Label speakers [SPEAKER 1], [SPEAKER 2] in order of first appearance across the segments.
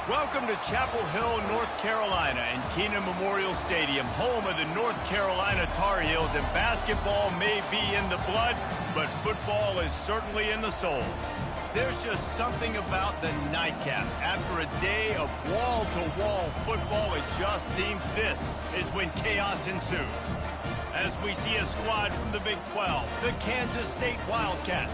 [SPEAKER 1] Welcome to Chapel Hill, North Carolina, and Keenan Memorial Stadium, home of the North Carolina Tar Heels. And basketball may be in the blood, but football is certainly in the soul. There's just something about the nightcap. After a day of wall-to-wall football, it just seems this is when chaos ensues. As we see a squad from the Big 12, the Kansas State Wildcats,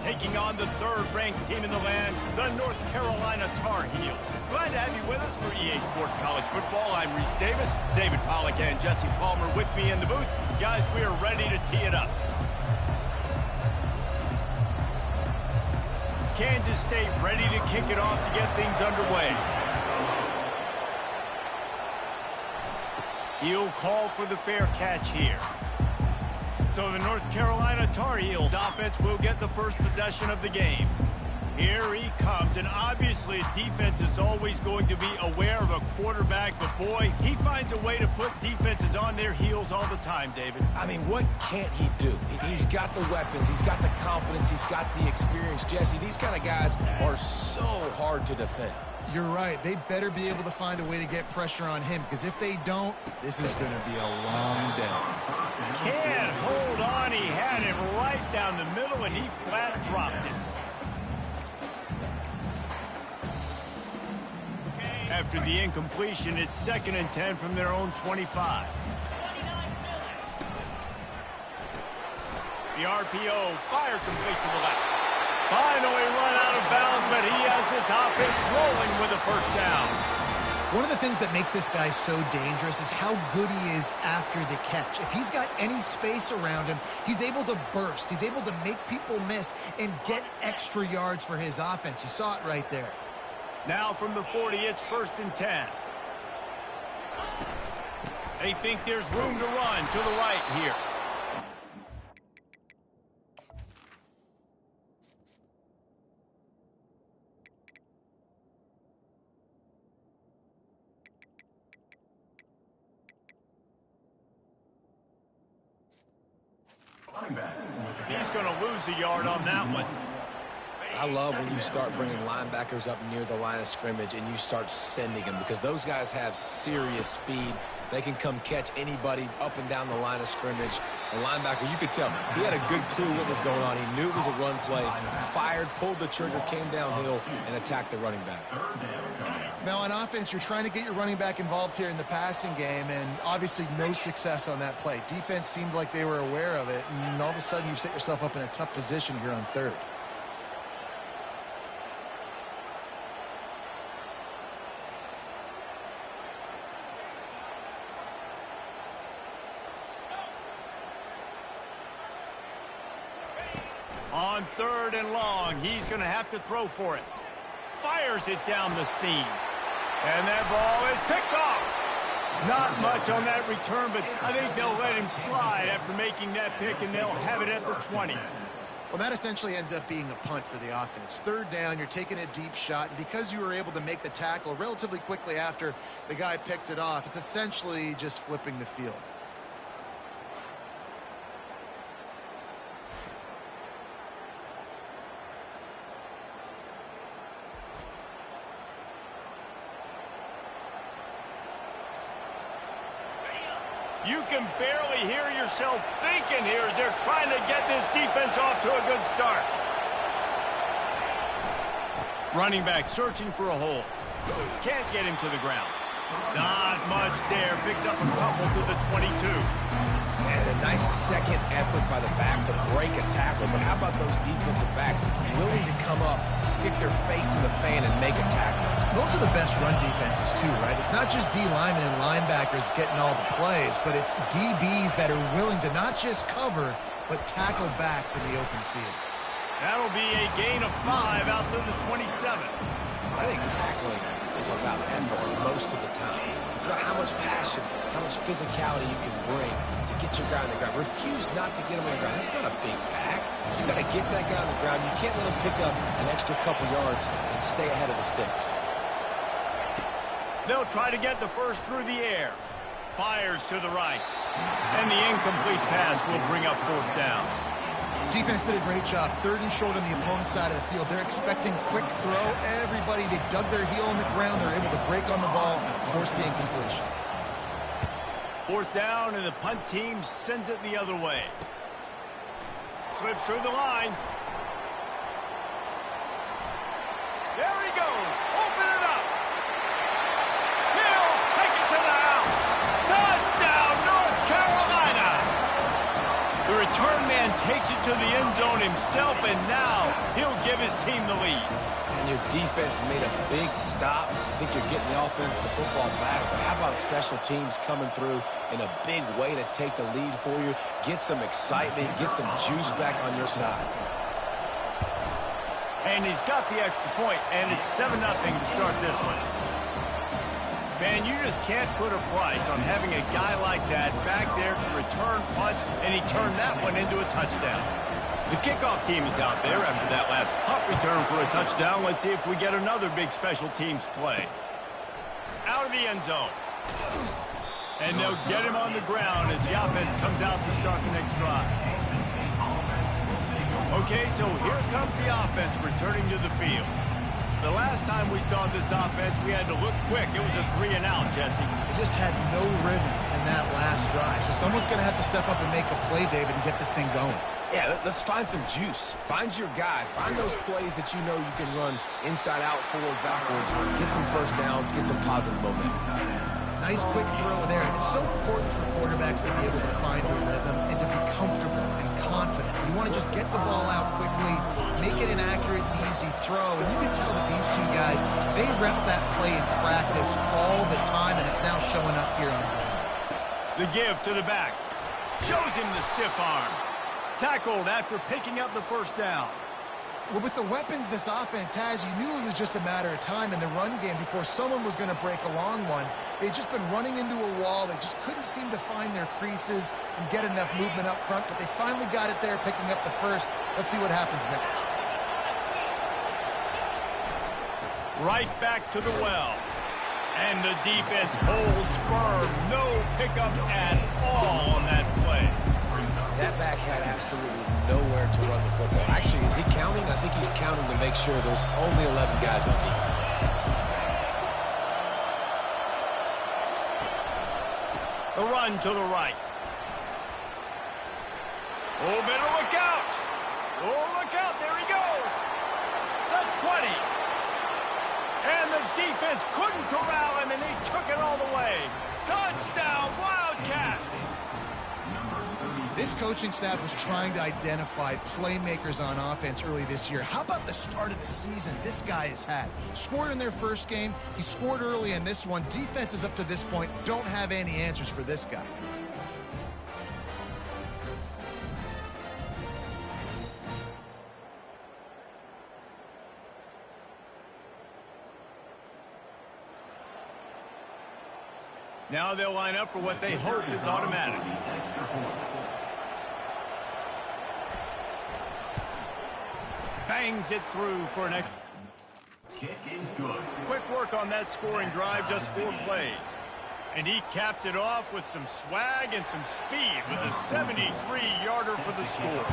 [SPEAKER 1] taking on the third-ranked team in the land, the North Carolina Tar Heels. Glad to have you with us for EA Sports College Football. I'm Reese Davis, David Pollack and Jesse Palmer with me in the booth. Guys, we are ready to tee it up. Kansas State ready to kick it off to get things underway. He'll call for the fair catch here. So the North Carolina Tar Heels offense will get the first possession of the game. Here he comes, and obviously defense is always going to be aware of a quarterback, but boy, he finds a way to put defenses on their heels all the time, David.
[SPEAKER 2] I mean, what can't he do? He's got the weapons, he's got the confidence, he's got the experience. Jesse, these kind of guys are so hard to defend.
[SPEAKER 3] You're right. They better be able to find a way to get pressure on him, because if they don't, this is going to be a long day.
[SPEAKER 1] Can't hold on. He had him right down the middle, and he flat dropped it. After the incompletion, it's 2nd and 10 from their own 25. The RPO fire complete to the left. Finally run out of bounds, but he has this offense rolling with a first down.
[SPEAKER 3] One of the things that makes this guy so dangerous is how good he is after the catch. If he's got any space around him, he's able to burst. He's able to make people miss and get extra yards for his offense. You saw it right there.
[SPEAKER 1] Now from the 40, it's 1st and 10. They think there's room to run to the right here. He's going to lose a yard on that one.
[SPEAKER 2] I love when you start bringing linebackers up near the line of scrimmage and you start sending them, because those guys have serious speed. They can come catch anybody up and down the line of scrimmage. A linebacker, you could tell, he had a good clue what was going on. He knew it was a run play, fired, pulled the trigger, came downhill, and attacked the running back.
[SPEAKER 3] Now, on offense, you're trying to get your running back involved here in the passing game, and obviously no success on that play. Defense seemed like they were aware of it, and all of a sudden you set yourself up in a tough position here on 3rd.
[SPEAKER 1] On 3rd and long, he's going to have to throw for it. Fires it down the seam. And that ball is picked off. Not much on that return, but I think they'll let him slide after making that pick, and they'll have it at the 20.
[SPEAKER 3] Well, that essentially ends up being a punt for the offense. 3rd down, you're taking a deep shot, and because you were able to make the tackle relatively quickly after the guy picked it off, it's essentially just flipping the field.
[SPEAKER 1] You can barely hear yourself thinking here as they're trying to get this defense off to a good start. Running back searching for a hole. Can't get him to the ground. Not much there. Picks up a couple to the 22.
[SPEAKER 2] And a nice second effort by the back to break a tackle. But how about those defensive backs willing to come up, stick their face in the fan, and make a tackle?
[SPEAKER 3] Those are the best run defenses, too, right? It's not just D linemen and linebackers getting all the plays, but it's DBs that are willing to not just cover, but tackle backs in the open field.
[SPEAKER 1] That'll be a gain of 5 out to the 27.
[SPEAKER 2] I think tackling is about effort most of the time. It's about how much passion, how much physicality you can bring to get your guy on the ground. Refuse not to get him on the ground. That's not a big back. You got to get that guy on the ground. You can't let him pick up an extra couple yards and stay ahead of the sticks.
[SPEAKER 1] They'll try to get the first through the air. Fires to the right. And the incomplete pass will bring up 4th down.
[SPEAKER 3] Defense did a great job. 3rd and short on the opponent's side of the field. They're expecting quick throw. Everybody, they dug their heel on the ground. They're able to break on the ball, force the incompletion.
[SPEAKER 1] 4th down, and the punt team sends it the other way. Slips through the line. There he goes. Open it up. He'll take it to the house. Touchdown, North Carolina. The return man takes it to the end zone himself, and now he'll give his team the lead.
[SPEAKER 2] And your defense made a big stop. I think you're getting the offense the football back, but how about special teams coming through in a big way to take the lead for you? Get some excitement, get some juice back on your side.
[SPEAKER 1] And he's got the extra point, and it's 7-0 to start this one. Man, you just can't put a price on having a guy like that back there to return punts, and he turned that one into a touchdown. The kickoff team is out there after that last punt return for a touchdown. Let's see if we get another big special teams play. Out of the end zone. And they'll get him on the ground as the offense comes out to start the next drive. Okay, so here comes the offense returning to the field. The last time we saw this offense, we had to look quick. It was a 3-and-out, Jesse.
[SPEAKER 3] They just had no rhythm in that last drive. So someone's going to have to step up and make a play, David, and get this thing going.
[SPEAKER 2] Yeah, let's find some juice. Find your guy. Find those plays that you know you can run inside out, forward, backwards. Get some first downs. Get some positive momentum.
[SPEAKER 3] Nice quick throw there. And it's so important for quarterbacks to be able to find a rhythm and to be comfortable and confident. You want to just get the ball out quickly, make it an accurate and easy throw. And you can tell that these two guys, they rep that play in practice all the time, and it's now showing up here in the game.
[SPEAKER 1] The give to the back. Shows him the stiff arm. Tackled after picking up the first down.
[SPEAKER 4] Well, with the weapons this offense has, you knew it was just a matter of time in the run game before someone was going to break a long one. They'd just been running into a wall. They just couldn't seem to find their creases and get enough movement up front, but they finally got it there, picking up the first. Let's see what happens next.
[SPEAKER 1] Right back to the well. And the defense holds firm. No pickup at all on that play.
[SPEAKER 2] That back had absolutely nowhere to run the football. Actually, is he counting? I think he's counting to make sure there's only 11 guys on defense.
[SPEAKER 1] The run to the right. Oh, better look out. Oh, look out. There he goes. The 20. And the defense couldn't corral him, and he took it all the way. Touchdown, Wildcats.
[SPEAKER 3] This coaching staff was trying to identify playmakers on offense early this year. How about the start of the season this guy has had? Scored in their first game. He scored early in this one. Defenses up to this point don't have any answers for this guy.
[SPEAKER 1] Now they'll line up for what they hope is automatic. Bangs it through for an extra. Kick is good. Quick work on that scoring drive, just 4 plays. And he capped it off with some swag and some speed with a 73-yarder for the score.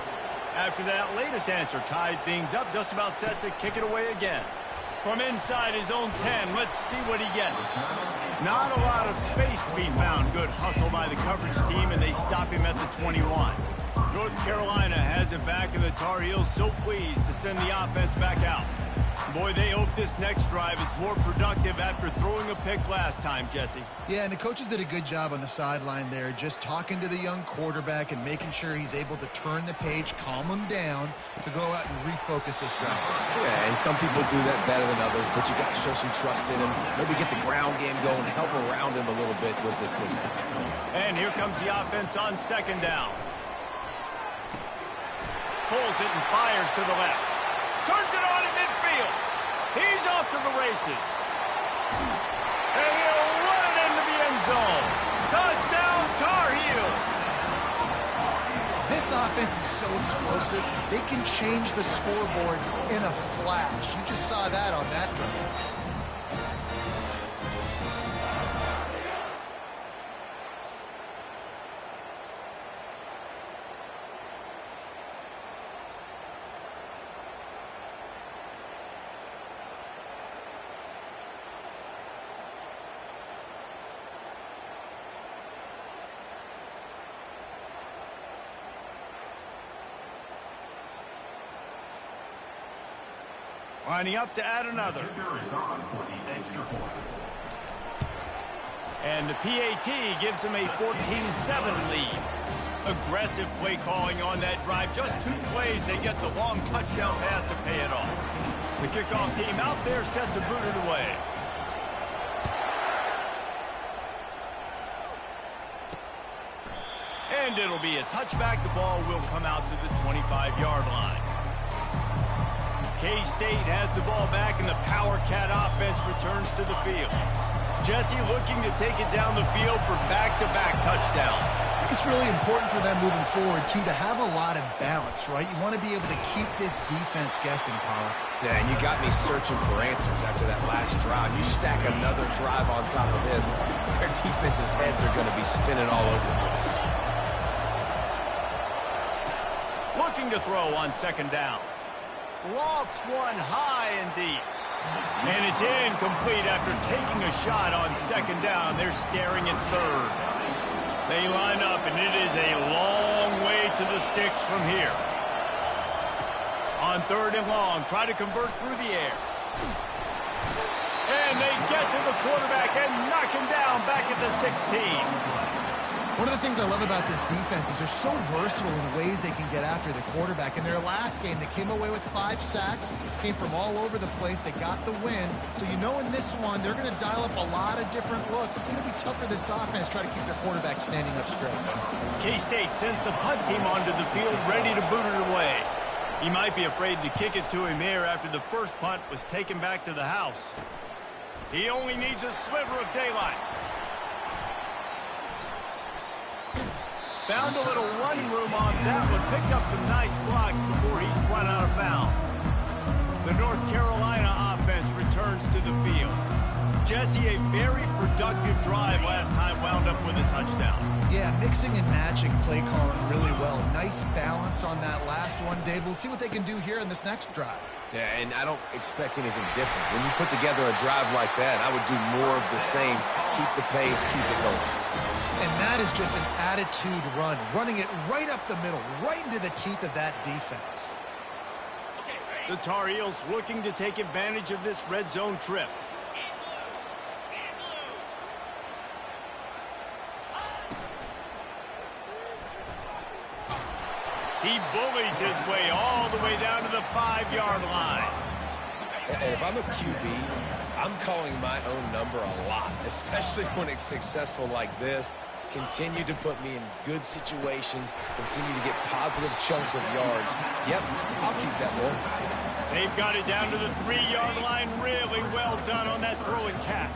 [SPEAKER 1] After that latest answer tied things up, just about set to kick it away again. From inside his own 10, let's see what he gets. Not a lot of space to be found. Good hustle by the coverage team, and they stop him at the 21. North Carolina has it back, and the Tar Heels so pleased to send the offense back out. Boy, they hope this next drive is more productive after throwing a pick last time, Jesse.
[SPEAKER 3] Yeah, and the coaches did a good job on the sideline there, just talking to the young quarterback and making sure he's able to turn the page, calm him down, to go out and refocus this drive.
[SPEAKER 2] Yeah, and some people do that better than others, but you got to show some trust in him. Maybe get the ground game going, help around him a little bit with this system.
[SPEAKER 1] And here comes the offense on 2nd down. Pulls it and fires to the left. Turns it on in midfield. He's off to the races. And he'll run it into the end zone. Touchdown, Tar Heels.
[SPEAKER 3] This offense is so explosive, they can change the scoreboard in a flash. You just saw that on that drive.
[SPEAKER 1] Lining up to add another. And the PAT gives them a 14-7 lead. Aggressive play calling on that drive. Just 2 plays, they get the long touchdown pass to pay it off. The kickoff team out there set to boot it away. And it'll be a touchback. The ball will come out to the 25-yard line. K-State has the ball back, and the Power Cat offense returns to the field. Jesse looking to take it down the field for back-to-back touchdowns.
[SPEAKER 3] I think it's really important for them moving forward, too, to have a lot of balance, right? You want to be able to keep this defense guessing, Pollard.
[SPEAKER 2] Yeah, and you got me searching for answers after that last drive. You stack another drive on top of this, their defense's heads are going to be spinning all over the place.
[SPEAKER 1] Looking to throw on second down. Lofts one high and deep. And it's incomplete after taking a shot on second down. They're staring at third. They line up, and it is a long way to the sticks from here. On third and long, try to convert through the air. And they get to the quarterback and knock him down back at the 16.
[SPEAKER 3] One of the things I love about this defense is they're so versatile in ways they can get after the quarterback. In their last game, they came away with 5 sacks, came from all over the place. They got the win. So you know in this one, they're going to dial up a lot of different looks. It's going to be tough for this offense to try to keep their quarterback standing up straight.
[SPEAKER 1] K-State sends the punt team onto the field, ready to boot it away. He might be afraid to kick it to him here after the first punt was taken back to the house. He only needs a sliver of daylight. Found a little running room on that one. Picked up some nice blocks before he's run out of bounds. The North Carolina offense returns to the field. Jesse, a very productive drive last time, wound up with a touchdown.
[SPEAKER 3] Yeah, mixing and matching play calling really well. Nice balance on that last one, Dave. We'll see what they can do here in this next drive.
[SPEAKER 2] Yeah, and I don't expect anything different. When you put together a drive like that, I would do more of the same. Keep the pace, keep it going.
[SPEAKER 3] And that is just an attitude run, running it right up the middle, right into the teeth of that defense.
[SPEAKER 1] The Tar Heels looking to take advantage of this red zone trip. He bullies his way all the way down to the 5-yard line.
[SPEAKER 2] And if I'm a QB, I'm calling my own number a lot, especially when it's successful like this. Continue to put me in good situations, continue to get positive chunks of yards. Yep, I'll keep that one.
[SPEAKER 1] They've got it down to the 3-yard line. Really well done on that throw and catch.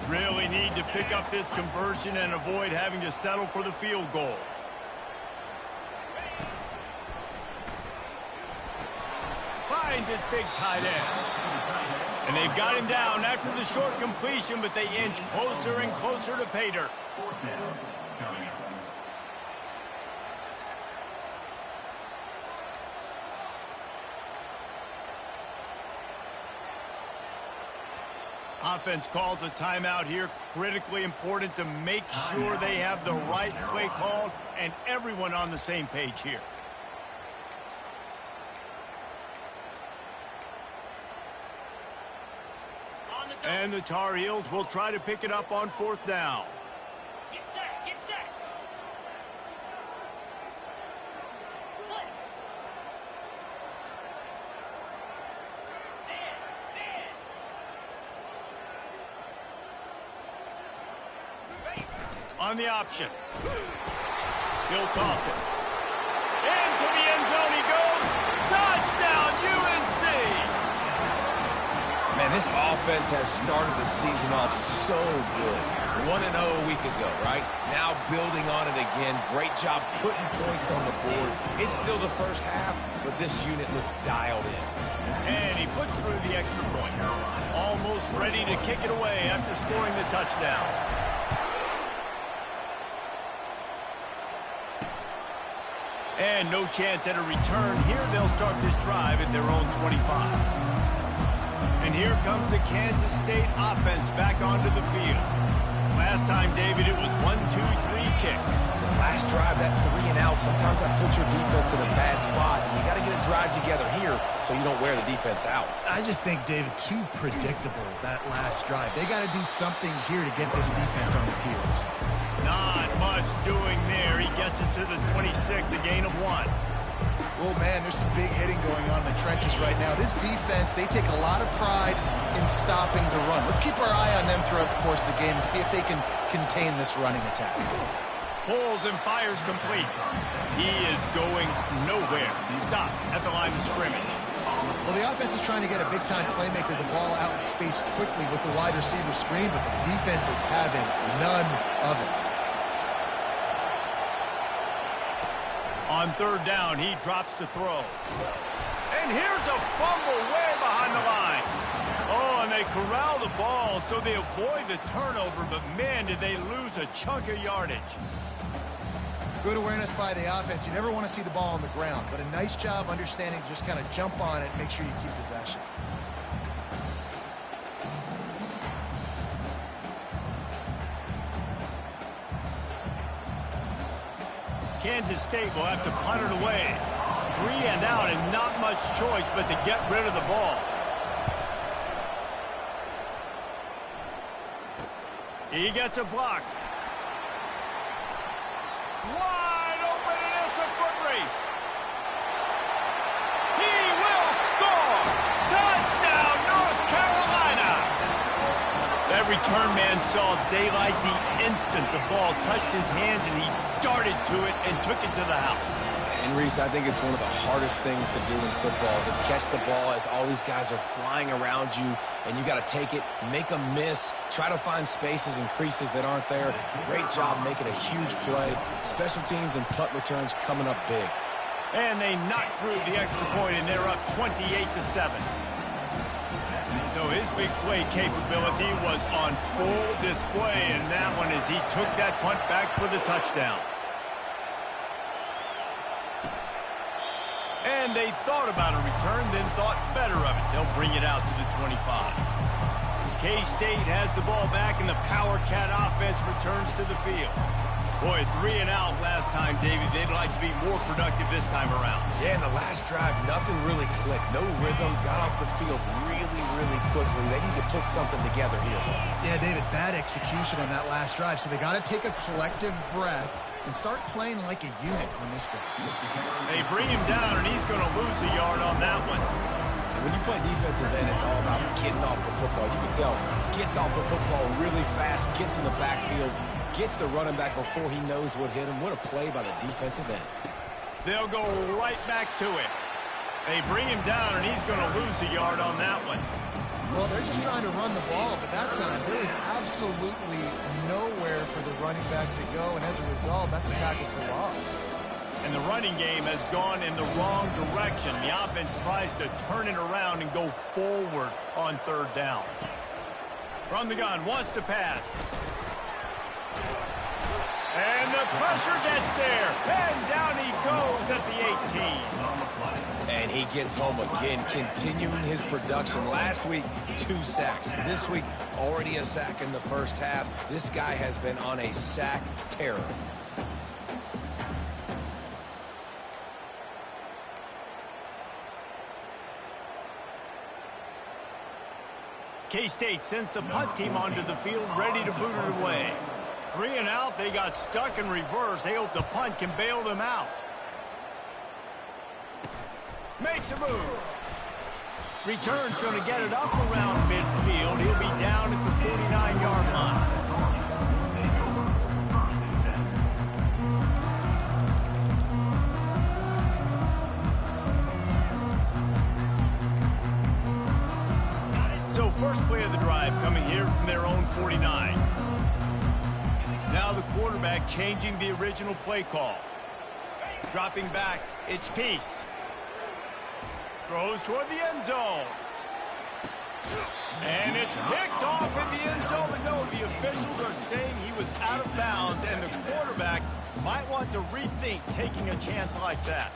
[SPEAKER 1] Really need to pick up this conversion and avoid having to settle for the field goal. Finds his big tight end. And they've got him down after the short completion, but they inch closer and closer to pay dirt. Offense calls a timeout here. Critically important to make sure they have the right play called and everyone on the same page here. And the Tar Heels will try to pick it up on 4th down.
[SPEAKER 5] Get set, get set.
[SPEAKER 1] On the option. He'll toss it. Into the end zone he goes. Touchdown, UNC!
[SPEAKER 2] Man, this offense has started the season off so good. 1-0 a week ago, right? Now building on it again. Great job putting points on the board. It's still the first half, but this unit looks dialed in.
[SPEAKER 1] And he puts through the extra point. Almost ready to kick it away after scoring the touchdown. And no chance at a return here. They'll start this drive at their own 25. And here comes the Kansas State offense back onto the field. Last time, David, it was 1-2-3 kick.
[SPEAKER 2] The last drive, that 3 and out, sometimes that puts your defense in a bad spot, and you got to get a drive together here so you don't wear the defense out.
[SPEAKER 3] I just think, David, too predictable, that last drive. They got to do something here to get this defense on their heels.
[SPEAKER 1] Not much doing there. He gets it to the 26, a gain of 1.
[SPEAKER 4] Oh, man, there's some big hitting going on in the trenches right now. This defense, they take a lot of pride in stopping the run. Let's keep our eye on them throughout the course of the game and see if they can contain this running attack.
[SPEAKER 1] Pulls and fires complete. He is going nowhere. Stop at the line of scrimmage.
[SPEAKER 3] Well, the offense is trying to get a big-time playmaker the ball out in space quickly with the wide receiver screen, but the defense is having none of it.
[SPEAKER 1] On 3rd down, he drops to throw. And here's a fumble way behind the line. Oh, and they corral the ball, so they avoid the turnover, but man, did they lose a chunk of yardage.
[SPEAKER 4] Good awareness by the offense. You never want to see the ball on the ground, but a nice job understanding to just kind of jump on it and make sure you keep possession.
[SPEAKER 1] Kansas State will have to punt it away. 3 and out and not much choice but to get rid of the ball. He gets a block. Wide open, and it's a foot race. He will score! Touchdown, North Carolina! That return man saw daylight the instant the ball touched his hands, and he darted to it and took it to the house.
[SPEAKER 2] And, Reese, I think it's one of the hardest things to do in football, to catch the ball as all these guys are flying around you, and you got to take it, make a miss, try to find spaces and creases that aren't there. Great job making a huge play. Special teams and punt returns coming up big.
[SPEAKER 1] And they knocked through the extra point, and they're up 28-7. So his big play capability was on full display in that one as he took that punt back for the touchdown. And they thought about a return, then thought better of it. They'll bring it out to the 25. K-State has the ball back, and the Power Cat offense returns to the field. Boy, 3 and out last time, David. They'd like to be more productive this time around.
[SPEAKER 2] Yeah, in the last drive, nothing really clicked. No rhythm, got off the field really quickly. They need to put something together here.
[SPEAKER 3] Yeah, David, bad execution on that last drive, so they got to take a collective breath and start playing like a unit on this drive.
[SPEAKER 1] They bring him down, and he's going to lose a yard on that one.
[SPEAKER 2] And when you play defensive end, it's all about getting off the football. You can tell, gets off the football really fast, gets in the backfield, gets the running back before he knows what hit him. What a play by the defensive end.
[SPEAKER 1] They'll go right back to it. They bring him down, and he's going to lose a yard on that one.
[SPEAKER 4] Well, they're just trying to run the ball, but that time there was absolutely nowhere for the running back to go, and as a result, that's a tackle for loss.
[SPEAKER 1] And the running game has gone in the wrong direction. The offense tries to turn it around and go forward on 3rd down. From the gun, wants to pass. And the pressure gets there. And down he goes at the 18.
[SPEAKER 2] And he gets home again, continuing his production. Last week, 2 sacks. This week, already a sack in the first half. This guy has been on a sack terror.
[SPEAKER 1] K-State sends the punt team onto the field, ready to boot it away. 3 and out, they got stuck in reverse. They hope the punt can bail them out. Makes a move. Return's going to get it up around midfield. He'll be down at the 49-yard line. So first play of the drive coming here from their own 49. Now the quarterback changing the original play call. Dropping back, it's Peace. Throws toward the end zone. And it's picked off in the end zone. But no, the officials are saying he was out of bounds, and the quarterback might want to rethink taking a chance like that.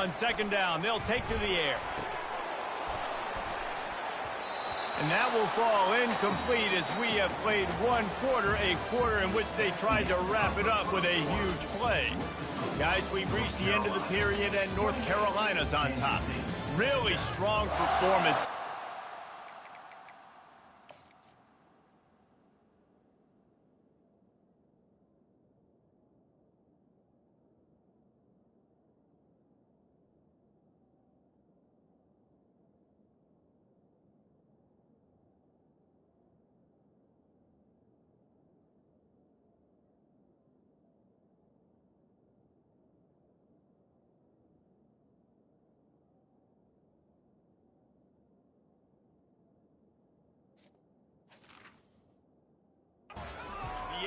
[SPEAKER 1] On second down, they'll take to the air. And that will fall incomplete as we have played one quarter, a quarter in which they tried to wrap it up with a huge play. Guys, we've reached the end of the period and North Carolina's on top. Really strong performance.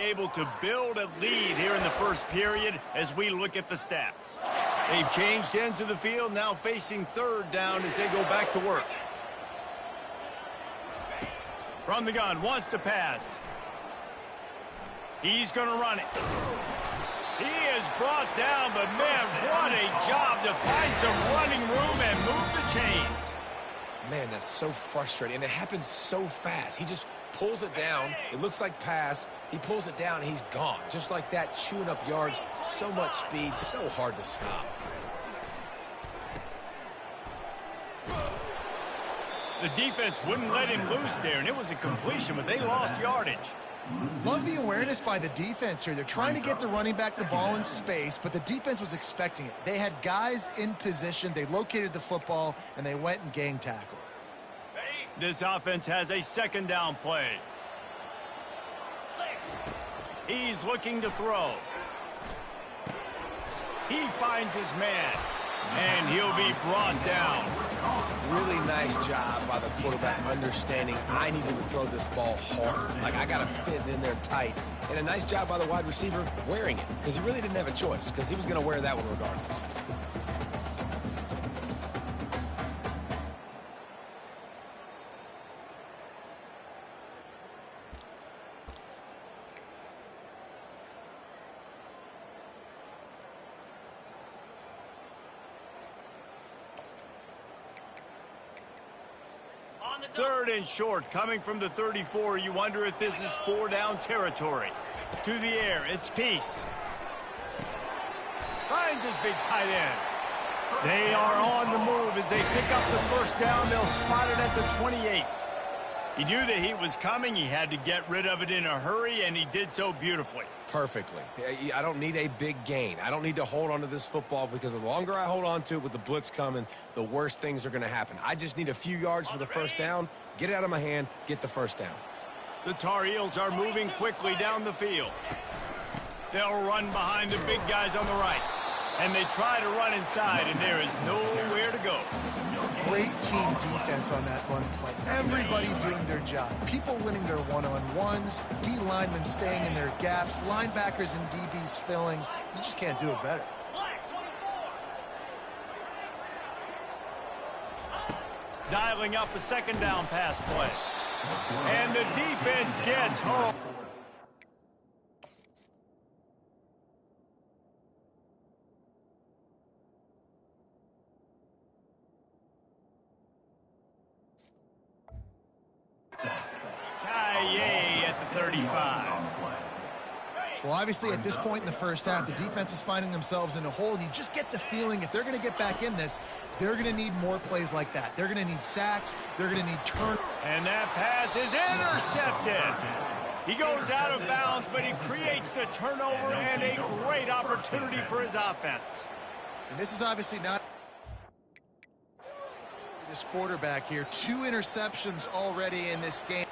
[SPEAKER 1] Able to build a lead here in the first period as we look at the stats. They've changed ends of the field, now facing third down as they go back to work. From the gun, wants to pass. He's going to run it. He is brought down, but man, what a job to find some running room and move the chains.
[SPEAKER 2] Man, that's so frustrating, and it happens so fast. He just pulls it down. It looks like pass. He pulls it down, and he's gone. Just like that, chewing up yards. So much speed, so hard to stop.
[SPEAKER 1] The defense wouldn't let him loose there, and it was a completion, but they lost yardage.
[SPEAKER 4] Love the awareness by the defense here. They're trying to get the running back the ball in space, but the defense was expecting it. They had guys in position. They located the football, and they went and gang tackled.
[SPEAKER 1] This offense has a second down play. He's looking to throw. He finds his man, and he'll be brought down.
[SPEAKER 2] Really nice job by the quarterback understanding I needed to throw this ball hard. Like, I got to fit it in there tight. And a nice job by the wide receiver wearing it, because he really didn't have a choice, because he was going to wear that one regardless.
[SPEAKER 1] Third and short, coming from the 34. You wonder if this is four-down territory. To the air, it's Peace. Finds his big tight end. They are on the move as they pick up the first down. They'll spot it at the 28. He knew the heat was coming. He had to get rid of it in a hurry, and he did so beautifully.
[SPEAKER 2] Perfectly. I don't need a big gain. I don't need to hold on to this football, because the longer I hold on to it with the blitz coming, the worse things are going to happen. I just need a few yards for the first down, get it out of my hand, get the first down.
[SPEAKER 1] The Tar Heels are moving quickly down the field. They'll run behind the big guys on the right. And they try to run inside, and there is nowhere to go.
[SPEAKER 4] Great team defense on that run play. Everybody doing their job. People winning their one-on-ones, D linemen staying in their gaps, linebackers and DBs filling. You just can't do it better.
[SPEAKER 1] Dialing up a second down pass play. And the defense gets home. At the 35.
[SPEAKER 4] Well, obviously, at this point in the first half, the defense is finding themselves in a hole. And you just get the feeling if they're going to get back in this, they're going to need more plays like that. They're going to need sacks. They're going to need turnovers.
[SPEAKER 1] And that pass is intercepted. He goes out of bounds, but he creates the turnover and a great opportunity for his offense.
[SPEAKER 4] And this is obviously not this quarterback here. 2 interceptions already in this game.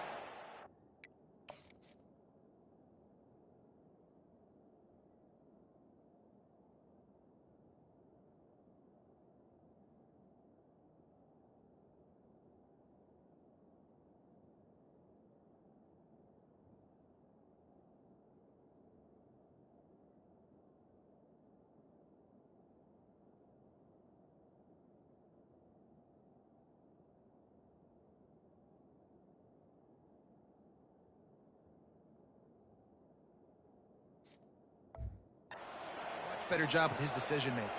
[SPEAKER 4] Better job with his decision making.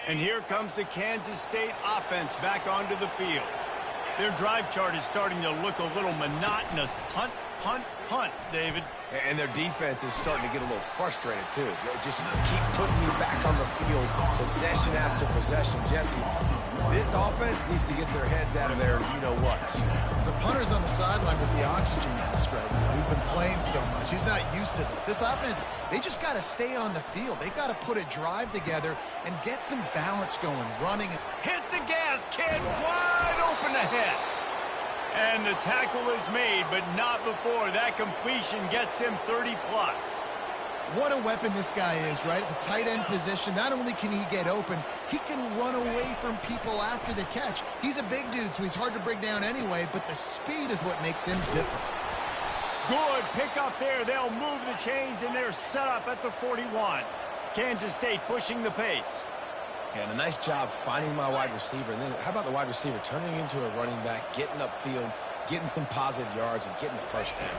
[SPEAKER 1] And here comes the Kansas State offense back onto the field. Their drive chart is starting to look a little monotonous. Punt, punt, punt, David.
[SPEAKER 2] And their defense is starting to get a little frustrated, too. They just keep putting me back on the field, possession after possession. Jesse, this offense needs to get their heads out of there, you-know-what.
[SPEAKER 4] The punter's on the sideline with the oxygen mask right now. He's been playing so much. He's not used to this. This offense, they just got to stay on the field. They got to put a drive together and get some balance going, running.
[SPEAKER 1] Hit the gas, kid. Wide open ahead. And the tackle is made, but not before that completion gets him 30-plus.
[SPEAKER 4] What a weapon this guy is, right? At the tight end position, not only can he get open, he can run away from people after the catch. He's a big dude, so he's hard to bring down anyway, but the speed is what makes him different.
[SPEAKER 1] Good pick up there. They'll move the chains, and they're set up at the 41. Kansas State pushing the pace.
[SPEAKER 2] And a nice job finding my wide receiver. And then how about the wide receiver turning into a running back, getting upfield, getting some positive yards, and getting the first down.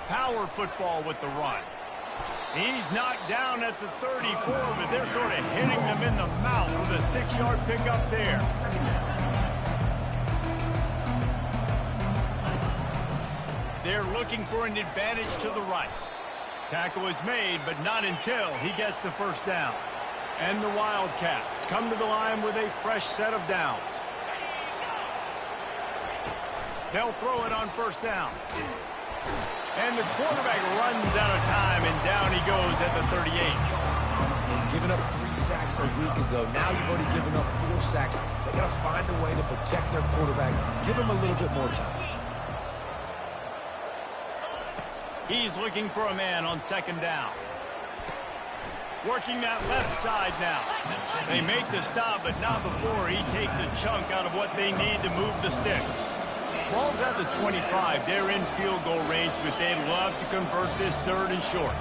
[SPEAKER 1] Power football with the run. He's knocked down at the 34, but they're sort of hitting him in the mouth with a 6-yard pickup there. They're looking for an advantage to the right. Tackle is made, but not until he gets the first down. And the Wildcats come to the line with a fresh set of downs. They'll throw it on first down. And the quarterback runs out of time, and down he goes at the 38.
[SPEAKER 2] And giving up 3 sacks a week ago, now you've already given up 4 sacks. They got to find a way to protect their quarterback. Give him a little bit more time.
[SPEAKER 1] He's looking for a man on second down. Working that left side now. They make the stop, but not before he takes a chunk out of what they need to move the sticks. Ball's at the 25. They're in field goal range, but they'd love to convert this 3rd and short.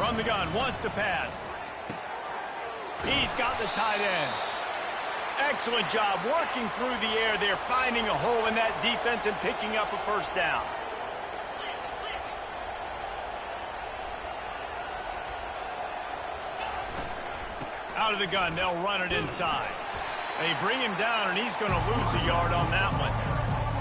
[SPEAKER 1] From the gun, wants to pass. He's got the tight end. Excellent job working through the air. They're finding a hole in that defense and picking up a first down. Out of the gun, they'll run it inside. They bring him down, and he's going to lose a yard on that one.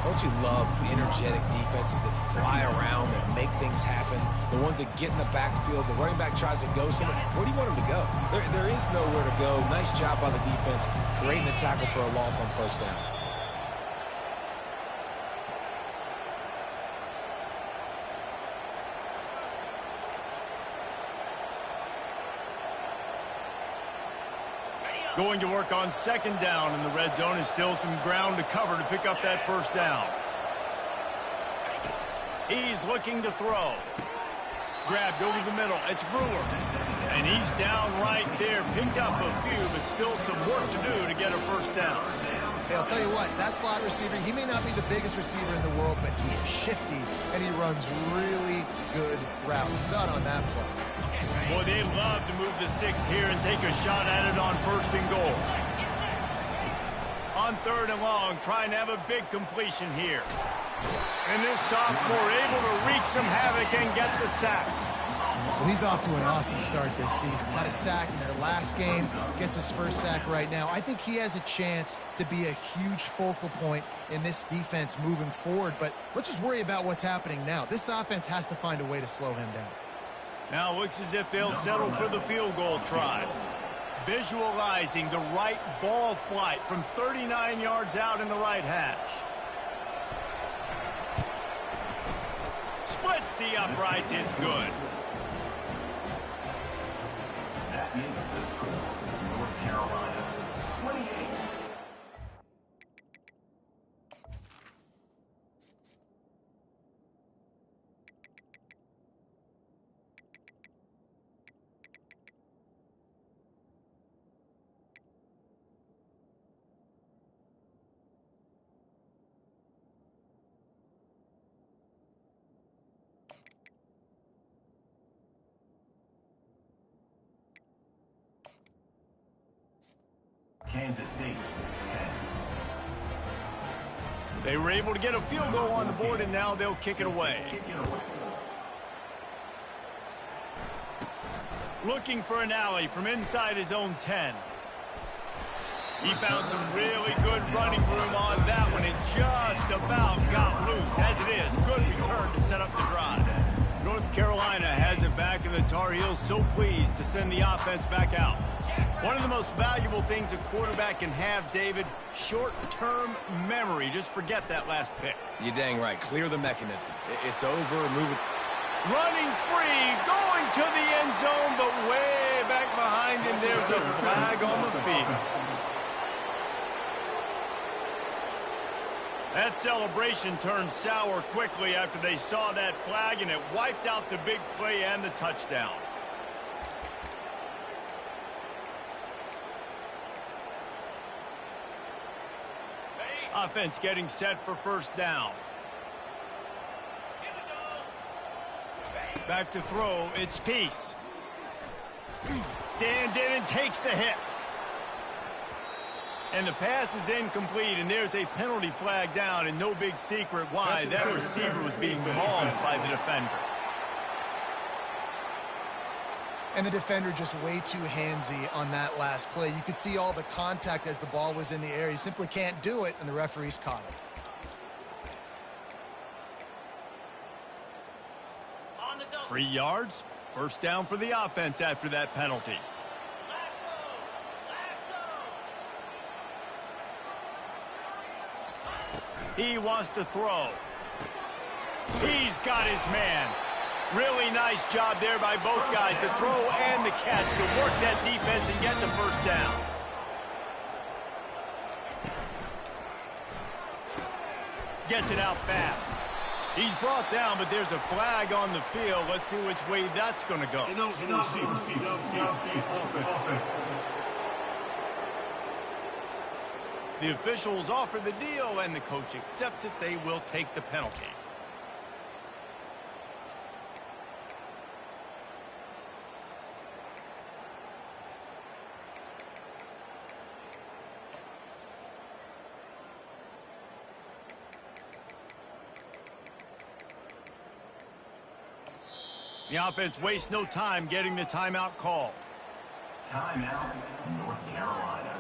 [SPEAKER 2] Don't you love energetic defenses that fly around, that make things happen? The ones that get in the backfield, the running back tries to go somewhere. Where do you want him to go? There is nowhere to go. Nice job by the defense, creating the tackle for a loss on first down.
[SPEAKER 1] Going to work on second down in the red zone, and still some ground to cover to pick up that first down. He's looking to throw. Grabbed over the middle. It's Brewer. And he's down right there. Picked up a few, but still some work to do to get a first down.
[SPEAKER 4] Hey, I'll tell you what, that slot receiver, he may not be the biggest receiver in the world, but he is shifty, and he runs really good routes. You saw it on that play.
[SPEAKER 1] Boy, they love to move the sticks here and take a shot at it on 1st and goal. On 3rd and long, trying to have a big completion here. And this sophomore able to wreak some havoc and get the sack.
[SPEAKER 4] Well, he's off to an awesome start this season. Had a sack in their last game, gets his first sack right now. I think he has a chance to be a huge focal point in this defense moving forward, but let's just worry about what's happening now. This offense has to find a way to slow him down.
[SPEAKER 1] Now it looks as if they'll settle for the field goal try. Visualizing the right ball flight from 39 yards out in the right hash. Splits the uprights, it's good.
[SPEAKER 6] That is the score. North Carolina 28. Kansas State 10.
[SPEAKER 1] They were able to get a field goal on the board, and now they'll kick it away. Looking for an alley from inside his own 10. He found some really good running room on that one. It just about got loose. As it is, good return to set up the drive. North Carolina has it back, and the Tar Heels so pleased to send the offense back out. One of the most valuable things a quarterback can have, David, short-term memory. Just forget that last pick.
[SPEAKER 2] You're dang right. Clear the mechanism. It's over. Move it.
[SPEAKER 1] Running free, going to the end zone, but way back behind him, there's a flag on the field. That celebration turned sour quickly after they saw that flag, and it wiped out the big play and the touchdown. Offense getting set for first down. Back to throw, it's Peace. Stands in and takes the hit. And the pass is incomplete, and there's a penalty flag down, and no big secret why. That receiver was being mauled by the defender.
[SPEAKER 4] And the defender just way too handsy on that last play. You could see all the contact as the ball was in the air. He simply can't do it, and the referees caught it.
[SPEAKER 1] Free yards, first down for the offense after that penalty. He wants to throw. He's got his man. Really nice job there by both guys to throw and the catch to work that defense and get the first down. Gets it out fast. He's brought down, but there's a flag on the field. Let's see which way that's going to go. The officials offer the deal, and the coach accepts it. They will take the penalty. The offense wastes no time getting the timeout call.
[SPEAKER 6] Timeout, North Carolina.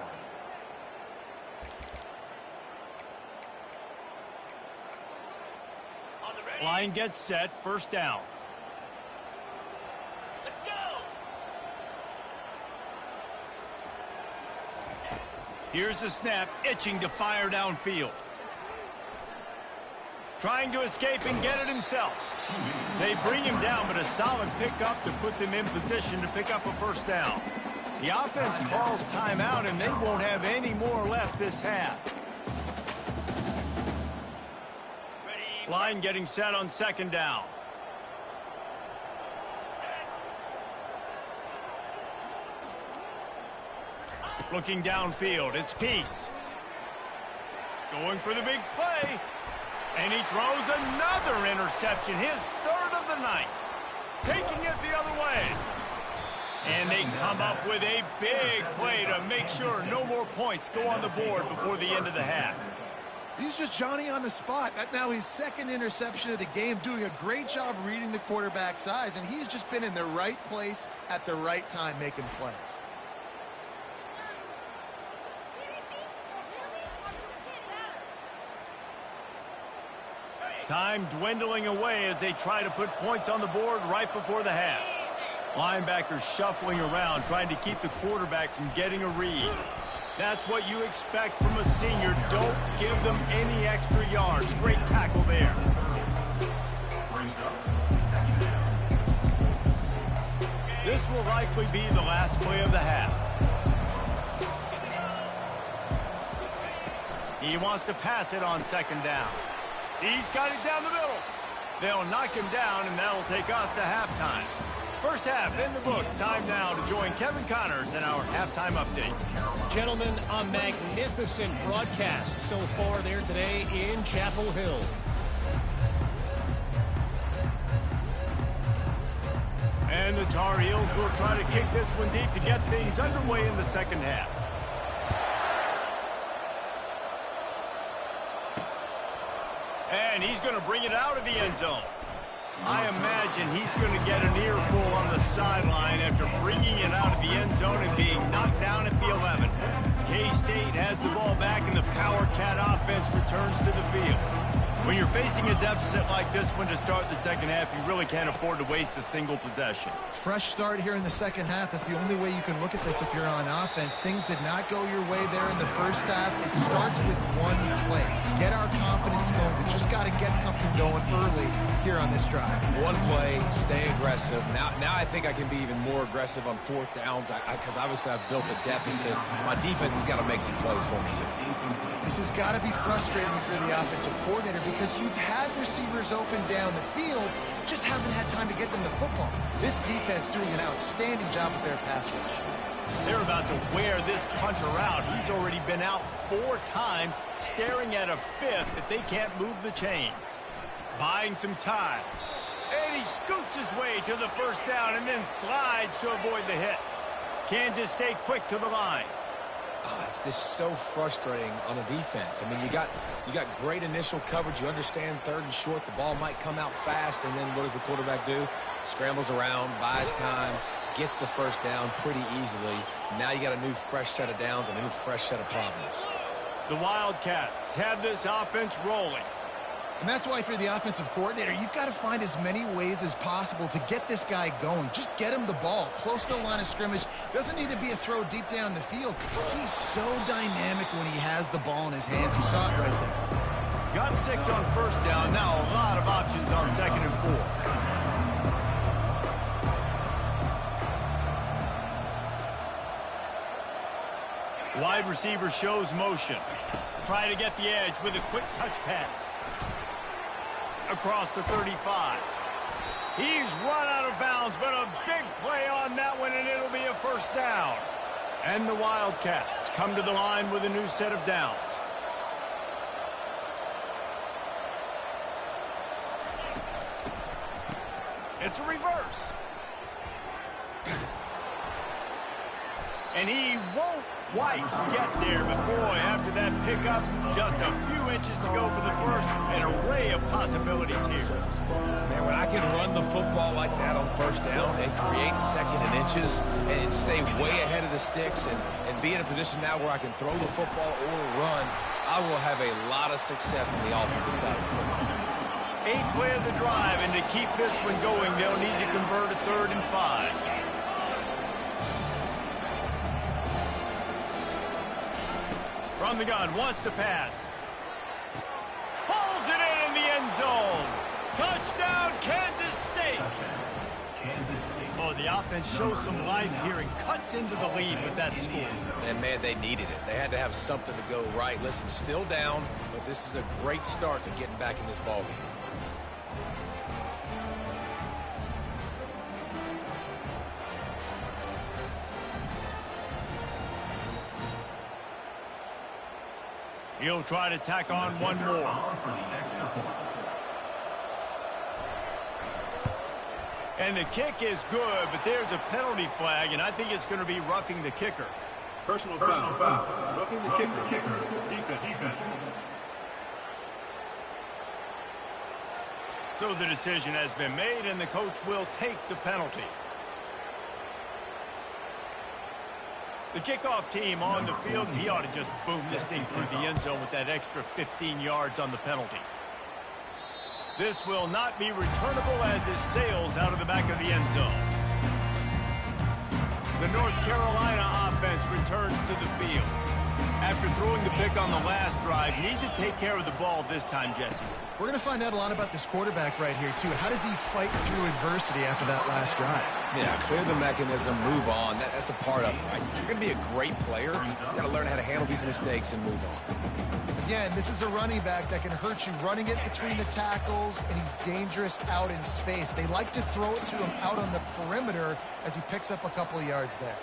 [SPEAKER 1] Line gets set, first down.
[SPEAKER 5] Let's go!
[SPEAKER 1] Here's the snap, itching to fire downfield. Trying to escape and get it himself. They bring him down, but a solid pickup to put them in position to pick up a first down. The offense calls timeout, and they won't have any more left this half. Line getting set on second down. Looking downfield, it's Peace. Going for the big play. And he throws another interception, his third of the night. Taking it the other way. And they come up with a big play to make sure no more points go on the board before the end of the half.
[SPEAKER 4] He's just Johnny on the spot. That's now his second interception of the game, doing a great job reading the quarterback's eyes, and he's just been in the right place at the right time making plays.
[SPEAKER 1] Time dwindling away as they try to put points on the board right before the half. Linebackers shuffling around, trying to keep the quarterback from getting a read. That's what you expect from a senior. Don't give them any extra yards. Great tackle there. This will likely be the last play of the half. He wants to pass it on second down. He's got it down the middle. They'll knock him down, and that'll take us to halftime. First half in the books. Time now to join Kevin Connors in our halftime update.
[SPEAKER 7] Gentlemen, a magnificent broadcast so far there today in Chapel Hill.
[SPEAKER 1] And the Tar Heels will try to kick this one deep to get things underway in the second half. And he's going to bring it out of the end zone. I imagine he's going to get an earful on the sideline after bringing it out of the end zone and being knocked down at the 11. K-State has the ball back, and the Power Cat offense returns to the field. When you're facing a deficit like this one to start the second half, you really can't afford to waste a single possession.
[SPEAKER 3] Fresh start here in the second half. That's the only way you can look at this if you're on offense. Things did not go your way there in the first half. It starts with one play. To get our confidence going, we just got to get something going early here on this drive.
[SPEAKER 2] One play, stay aggressive. Now I think I can be even more aggressive on fourth downs because obviously I've built a deficit. My defense has got to make some plays for me, too.
[SPEAKER 4] This has got to be frustrating for the offensive coordinator because you've had receivers open down the field, just haven't had time to get them the football. This defense doing an outstanding job with their pass rush.
[SPEAKER 1] They're about to wear this punter out. He's already been out 4 times, staring at a 5th if they can't move the chains. Buying some time. And he scoots his way to the first down and then slides to avoid the hit. Kansas State quick to the line.
[SPEAKER 2] Oh, it's just so frustrating on a defense. I mean, you got great initial coverage. You understand third and short, the ball might come out fast, and then what does the quarterback do? Scrambles around, buys time, gets the first down pretty easily. Now you got a new fresh set of downs and a new fresh set of problems.
[SPEAKER 1] The Wildcats have this offense rolling.
[SPEAKER 3] And that's why if you're the offensive coordinator, you've got to find as many ways as possible to get this guy going. Just get him the ball close to the line of scrimmage. Doesn't need to be a throw deep down the field. He's so dynamic when he has the ball in his hands. You saw it right there.
[SPEAKER 1] Got 6 on first down. Now a lot of options on 2nd and 4. Wide receiver shows motion. Try to get the edge with a quick touch pass. Across the 35. He's run out of bounds, but a big play on that one, and it'll be a first down. And the Wildcats come to the line with a new set of downs. It's a reverse. And he won't quite get there, but boy, after that pickup, just a few inches to go for the first. An array of possibilities here.
[SPEAKER 2] Man, when I can run the football like that on first down and create second and inches and stay way ahead of the sticks and be in a position now where I can throw the football or run, I will have a lot of success on the offensive side of the football.
[SPEAKER 1] 8th play of the drive, and to keep this one going, they'll need to convert a 3rd and 5. From the gun, wants to pass. Pulls it in the end zone. Touchdown, Kansas State. Oh, the offense shows some life here and cuts into the lead with that score.
[SPEAKER 2] And, man, they needed it. They had to have something to go right. Listen, still down, but this is a great start to getting back in this ballgame.
[SPEAKER 1] He'll try to tack on one more. And the kick is good, but there's a penalty flag, and I think it's going to be roughing the kicker.
[SPEAKER 8] Personal foul. Roughing the kicker. Defense.
[SPEAKER 1] So the decision has been made, and the coach will take the penalty. The kickoff team on the field, he ought to just boom this thing through the end zone with that extra 15 yards on the penalty. This will not be returnable as it sails out of the back of the end zone. The North Carolina offense returns to the field. After throwing the pick on the last drive, need to take care of the ball this time, Jesse.
[SPEAKER 3] We're going to find out a lot about this quarterback right here, too. How does he fight through adversity after that last drive?
[SPEAKER 2] Yeah, clear the mechanism, move on. That's a part of it, right? If you're going to be a great player, you've got to learn how to handle these mistakes and move on.
[SPEAKER 4] Again, this is a running back that can hurt you running it between the tackles, and he's dangerous out in space. They like to throw it to him out on the perimeter as he picks up a couple of yards there.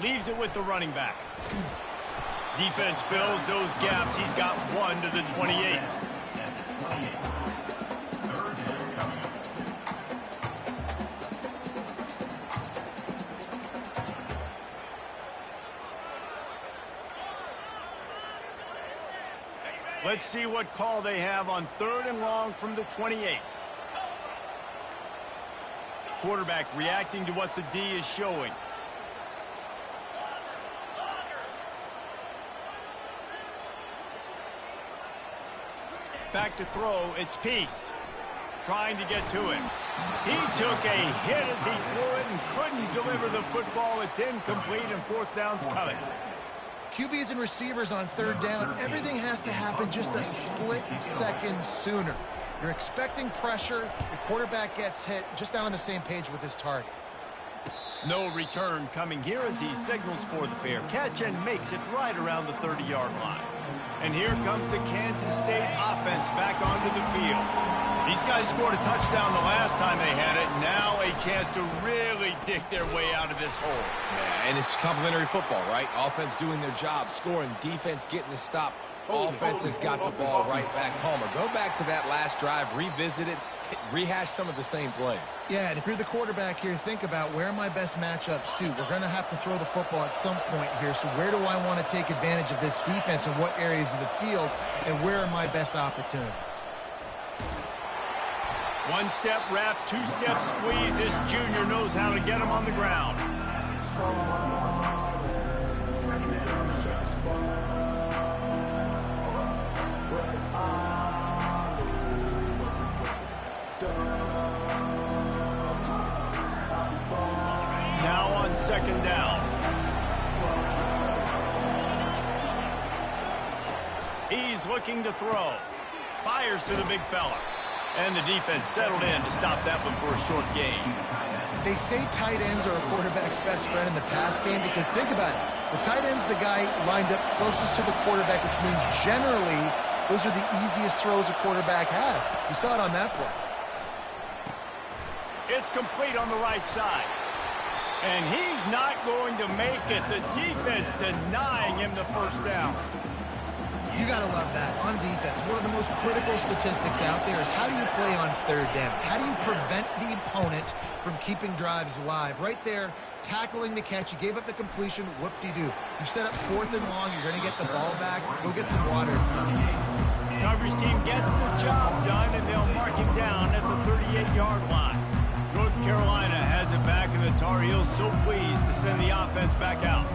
[SPEAKER 1] Leaves it with the running back. Defense fills those gaps. He's got 1 to the 28. Let's see what call they have on 3rd and long from the 28. Quarterback reacting to what the D is showing. Back to throw, it's Peace. Trying to get to him. He took a hit as he threw it and couldn't deliver the football. It's incomplete and 4th down's coming.
[SPEAKER 4] QBs and receivers on 3rd down, everything has to happen just a split second sooner. You're expecting pressure, the quarterback gets hit, just not on the same page with his target.
[SPEAKER 1] No return coming here as he signals for the fair catch and makes it right around the 30-yard line. And here comes the Kansas State offense back onto the field. These guys scored a touchdown the last time they had it. Now a chance to really dig their way out of this hole.
[SPEAKER 2] Yeah, and it's complimentary football, right? Offense doing their job, scoring, defense getting the stop. Offense has got the ball right back. Palmer, go back to that last drive, revisit it, rehash some of the same plays.
[SPEAKER 3] Yeah, and if you're the quarterback here, think about where are my best matchups too. We're going to have to throw the football at some point here, so where do I want to take advantage of this defense and what areas of the field, and where are my best opportunities?
[SPEAKER 1] 1-step wrap, 2-step squeeze. This junior knows how to get him on the ground. Now on 2nd down. He's looking to throw. Fires to the big fella. And the defense settled in to stop that one for a short gain.
[SPEAKER 3] They say tight ends are a quarterback's best friend in the pass game because think about it. The tight end's the guy lined up closest to the quarterback, which means generally those are the easiest throws a quarterback has. You saw it on that play.
[SPEAKER 1] It's complete on the right side. And he's not going to make it. The defense denying him the 1st down.
[SPEAKER 3] You got to love that. On defense, one of the most critical statistics out there is how do you play on 3rd down? How do you prevent the opponent from keeping drives alive? Right there, tackling the catch. You gave up the completion. Whoop-de-doo. You set up 4th and long. You're going to get the ball back. Go get some water and something.
[SPEAKER 1] Coverage team gets the job done, and they'll mark him down at the 38-yard line. North Carolina has it back, and the Tar Heels so pleased to send the offense back out.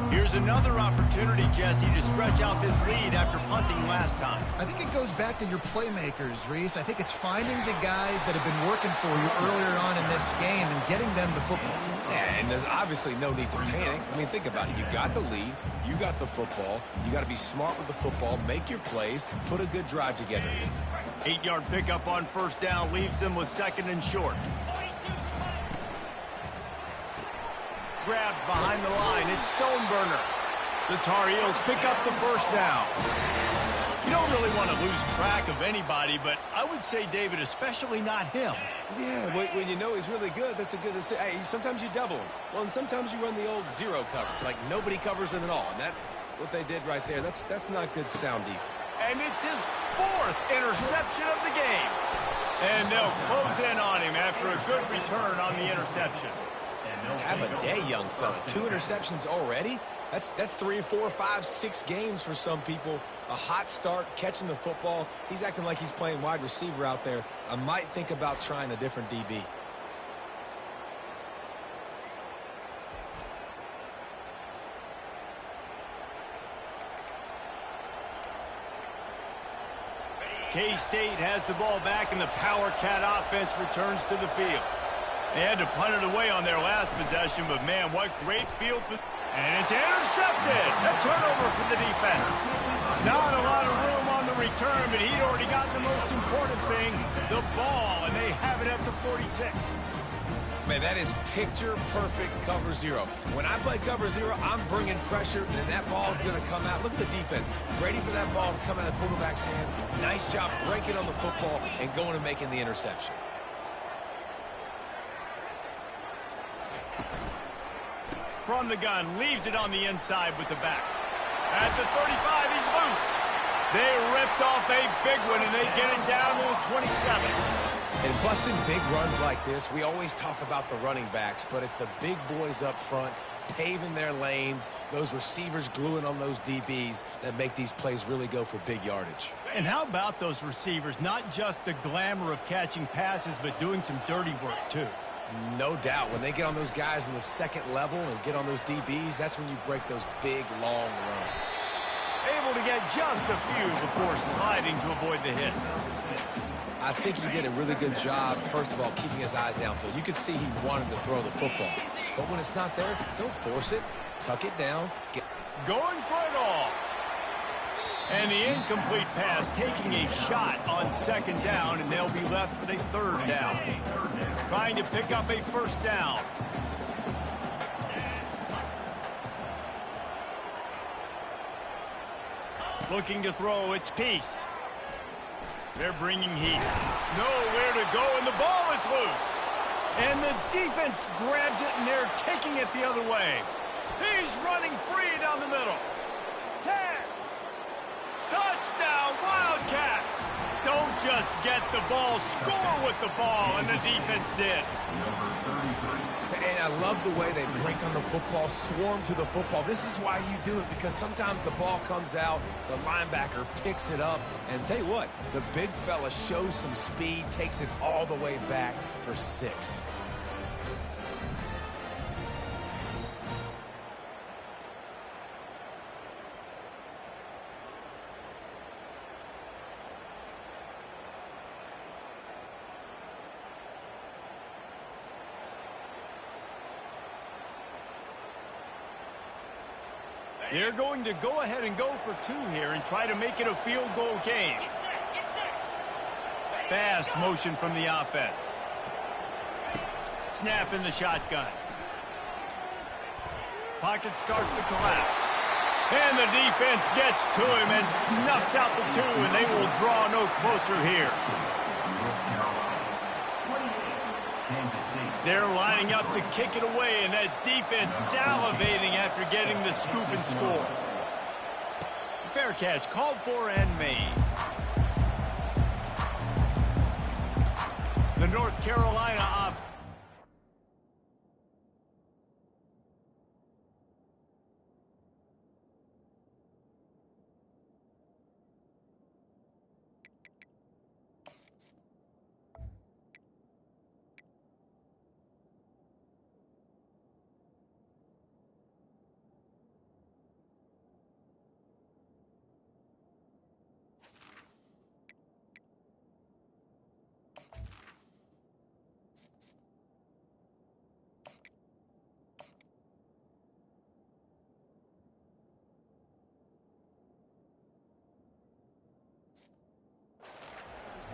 [SPEAKER 1] Here's another opportunity, Jesse, to stretch out this lead after punting last time.
[SPEAKER 3] I think it goes back to your playmakers, Reese. I think it's finding the guys that have been working for you earlier on in this game and getting them the football.
[SPEAKER 2] Yeah, and there's obviously no need to panic. I mean, think about it. You got the lead. You got the football. You got to be smart with the football, make your plays, put a good drive together.
[SPEAKER 1] 8-yard pickup on 1st down leaves them with 2nd and short. Grabbed behind the line. It's Stoneburner. The Tar Heels pick up the 1st down. You don't really want to lose track of anybody, but I would say, David, especially not him.
[SPEAKER 2] Yeah, when you know he's really good, that's a good decision. Hey, sometimes you double him. Well, and sometimes you run the old zero coverage, like nobody covers him at all, and that's what they did right there. That's not good sound defense.
[SPEAKER 1] And it's his 4th interception of the game. And they'll close in on him after a good return on the interception.
[SPEAKER 2] Have a day, young fella. 2 interceptions already? That's 3, 4, 5, 6 games for some people. A hot start, catching the football. He's acting like he's playing wide receiver out there. I might think about trying a different DB.
[SPEAKER 1] K-State has the ball back, and the Power Cat offense returns to the field. They had to punt it away on their last possession, but man, what great field. And it's intercepted. A turnover for the defense. Not a lot of room on the return, but he'd already got the most important thing, the ball, and they have it at the 46.
[SPEAKER 2] Man, that is picture-perfect cover zero. When I play cover zero, I'm bringing pressure, and that ball is going to come out. Look at the defense. Ready for that ball to come out of the quarterback's hand. Nice job breaking on the football and going and making the interception.
[SPEAKER 1] From the gun, leaves it on the inside with the back. At the 35, he's loose. They ripped off a big one, and they get it down to the 27.
[SPEAKER 2] And busting big runs like this, we always talk about the running backs, but it's the big boys up front paving their lanes, those receivers gluing on those DBs that make these plays really go for big yardage.
[SPEAKER 1] And how about those receivers? Not just the glamour of catching passes, but doing some dirty work, too.
[SPEAKER 2] No doubt. When they get on those guys in the second level and get on those DBs, that's when you break those big, long runs.
[SPEAKER 1] Able to get just a few before sliding to avoid the hit.
[SPEAKER 2] I think he did a really good job, first of all, keeping his eyes downfield. You could see he wanted to throw the football. But when it's not there, don't force it. Tuck it down.
[SPEAKER 1] Going for it all. And the incomplete pass taking a shot on second down, and they'll be left with a third down. Trying to pick up a first down. Looking to throw, it's Peace. They're bringing heat. Nowhere to go, and the ball is loose. And the defense grabs it, and they're taking it the other way. He's running free down the middle. 10. Touchdown, Wildcats. Don't just get the ball, score with the ball, and the defense did.
[SPEAKER 2] And I love the way they break on the football, swarm to the football. This is why you do it, because sometimes the ball comes out, the linebacker picks it up, and tell you what, the big fella shows some speed, takes it all the way back for 6.
[SPEAKER 1] They're going to go ahead and go for 2 here and try to make it a field goal game. Fast motion from the offense. Snap in the shotgun. Pocket starts to collapse. And the defense gets to him and snuffs out the 2, and they will draw no closer here. They're lining up to kick it away, and that defense salivating after getting the scoop and score. Fair catch called for and made. The North Carolina offense.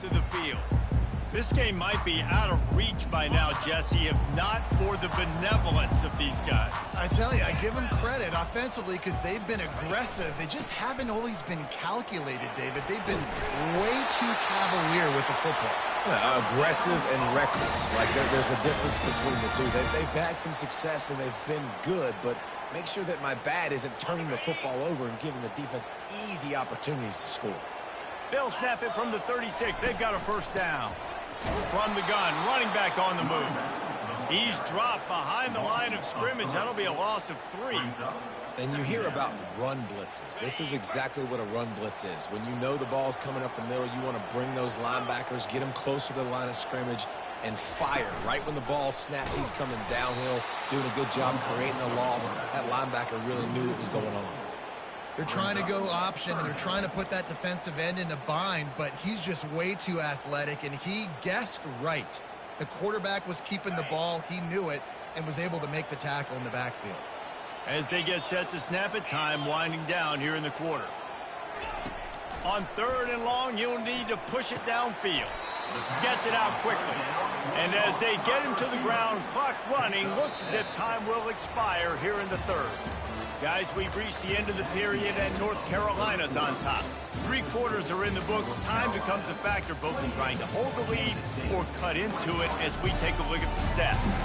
[SPEAKER 1] To the field. This game might be out of reach by now, Jesse, if not for the benevolence of these guys.
[SPEAKER 4] I tell you, I give them credit offensively because they've been aggressive. They just haven't always been calculated, David. They've been way too cavalier with the football.
[SPEAKER 2] Aggressive and reckless. Like there's a difference between the two. They've had some success and they've been good, but make sure that my bad isn't turning the football over and giving the defense easy opportunities to score.
[SPEAKER 1] They'll snap it from the 36. They've got a first down. From the gun, running back on the move. He's dropped behind the line of scrimmage. That'll be a loss of 3.
[SPEAKER 2] And you hear about run blitzes. This is exactly what a run blitz is. When you know the ball's coming up the middle, you want to bring those linebackers, get them closer to the line of scrimmage, and fire. Right when the ball snapped, he's coming downhill, doing a good job creating a loss. That linebacker really knew what was going on.
[SPEAKER 3] They're trying to go option, and they're trying to put that defensive end in a bind, but he's just way too athletic, and he guessed right. The quarterback was keeping the ball. He knew it and was able to make the tackle in the backfield.
[SPEAKER 1] As they get set to snap it, time winding down here in the quarter. On 3rd and long, he'll need to push it downfield. Gets it out quickly. And as they get him to the ground, clock running, looks as if time will expire here in the 3rd. Guys, we've reached the end of the period, and North Carolina's on top. 3 quarters are in the books. Time becomes a factor both in trying to hold the lead or cut into it as we take a look at the stats.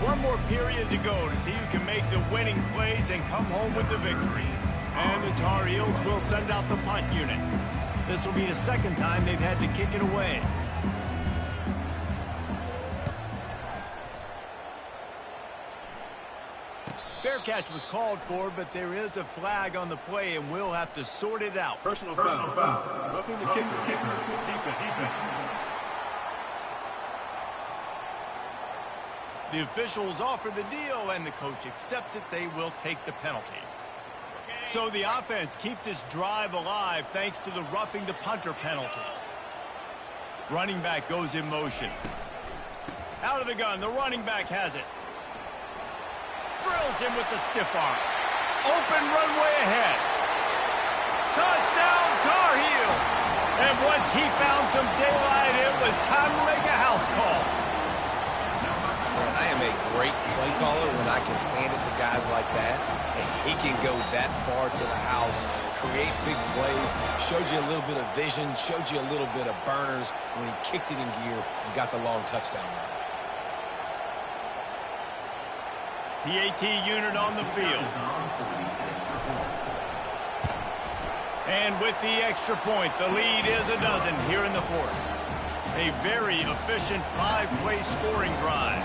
[SPEAKER 1] One more period to go to see who can make the winning plays and come home with the victory. And the Tar Heels will send out the punt unit. This will be the second time they've had to kick it away. Fair catch was called for, but there is a flag on the play, and we'll have to sort it out.
[SPEAKER 8] Personal foul. Roughing the kicker. Defense.
[SPEAKER 1] The officials offer the deal, and the coach accepts it. They will take the penalty. So the offense keeps its drive alive thanks to the roughing the punter penalty. Running back goes in motion. Out of the gun, the running back has it. Drills him with the stiff arm. Open runway ahead. Touchdown, Tar Heels. And once he found some daylight, it was time to make a house call.
[SPEAKER 2] Man, I am a great play caller when I can hand it to guys like that. And he can go that far to the house, create big plays, showed you a little bit of vision, showed you a little bit of burners when he kicked it in gear and got the long touchdown run.
[SPEAKER 1] PAT unit on the field. And with the extra point, the lead is a dozen here in the fourth. A very efficient five-way scoring drive.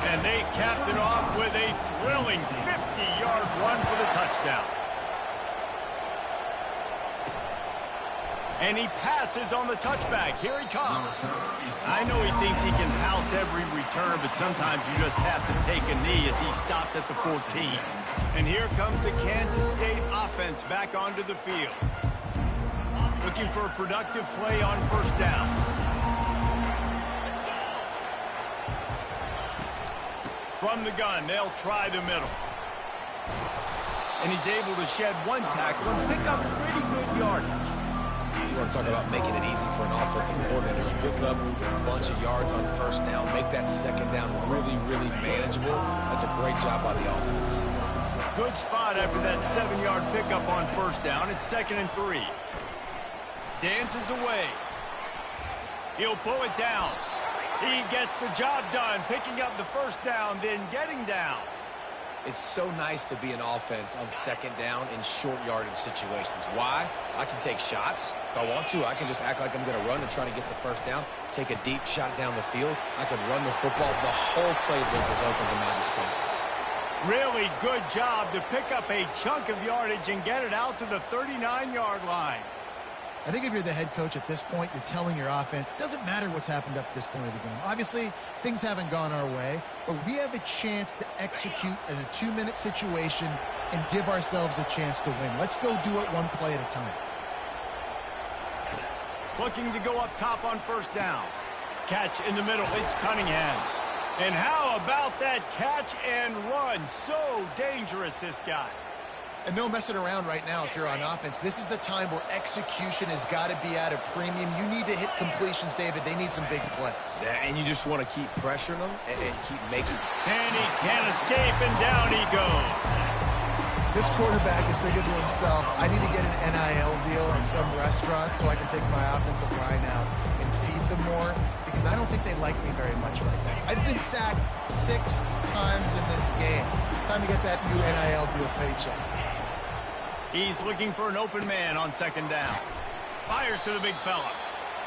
[SPEAKER 1] And they capped it off with a thrilling 50-yard run for the touchdown. And he passes on the touchback. Here he comes. I know he thinks he can house every return, but sometimes you just have to take a knee as he stopped at the 14. And here comes the Kansas State offense back onto the field. Looking for a productive play on first down. From the gun, they'll try the middle. And he's able to shed one tackle and pick up pretty good yardage.
[SPEAKER 2] You want to talk about making it easy for an offensive coordinator. Pick up a bunch of yards on first down. Make that second down really, really manageable. That's a great job by the offense.
[SPEAKER 1] Good spot after that 7-yard pickup on first down. It's 2nd and 3. Dances away. He'll pull it down. He gets the job done, picking up the first down, then getting down.
[SPEAKER 2] It's so nice to be an offense on second down in short yardage situations. Why? I can take shots. If I want to, I can just act like I'm going to run and try to get the first down, take a deep shot down the field. I can run the football. The whole playbook is open to my disposal.
[SPEAKER 1] Really good job to pick up a chunk of yardage and get it out to the 39-yard line.
[SPEAKER 3] I think if you're the head coach at this point, you're telling your offense, it doesn't matter what's happened up to this point of the game. Obviously, things haven't gone our way, but we have a chance to execute in a 2-minute situation and give ourselves a chance to win. Let's go do it one play at a time.
[SPEAKER 1] Looking to go up top on first down. Catch in the middle. It's Cunningham. And how about that catch and run? So dangerous, this guy.
[SPEAKER 3] And no messing around right now if you're on offense. This is the time where execution has got to be at a premium. You need to hit completions, David. They need some big plays.
[SPEAKER 2] Yeah, and you just want to keep pressuring them and keep making.
[SPEAKER 1] And he can't escape, and down he goes.
[SPEAKER 4] This quarterback is thinking to himself, I need to get an NIL deal at some restaurant so I can take my offensive line out and feed them more, because I don't think they like me very much right now. I've been sacked 6 times in this game. It's time to get that new NIL deal paycheck.
[SPEAKER 1] He's looking for an open man on second down. Fires to the big fella.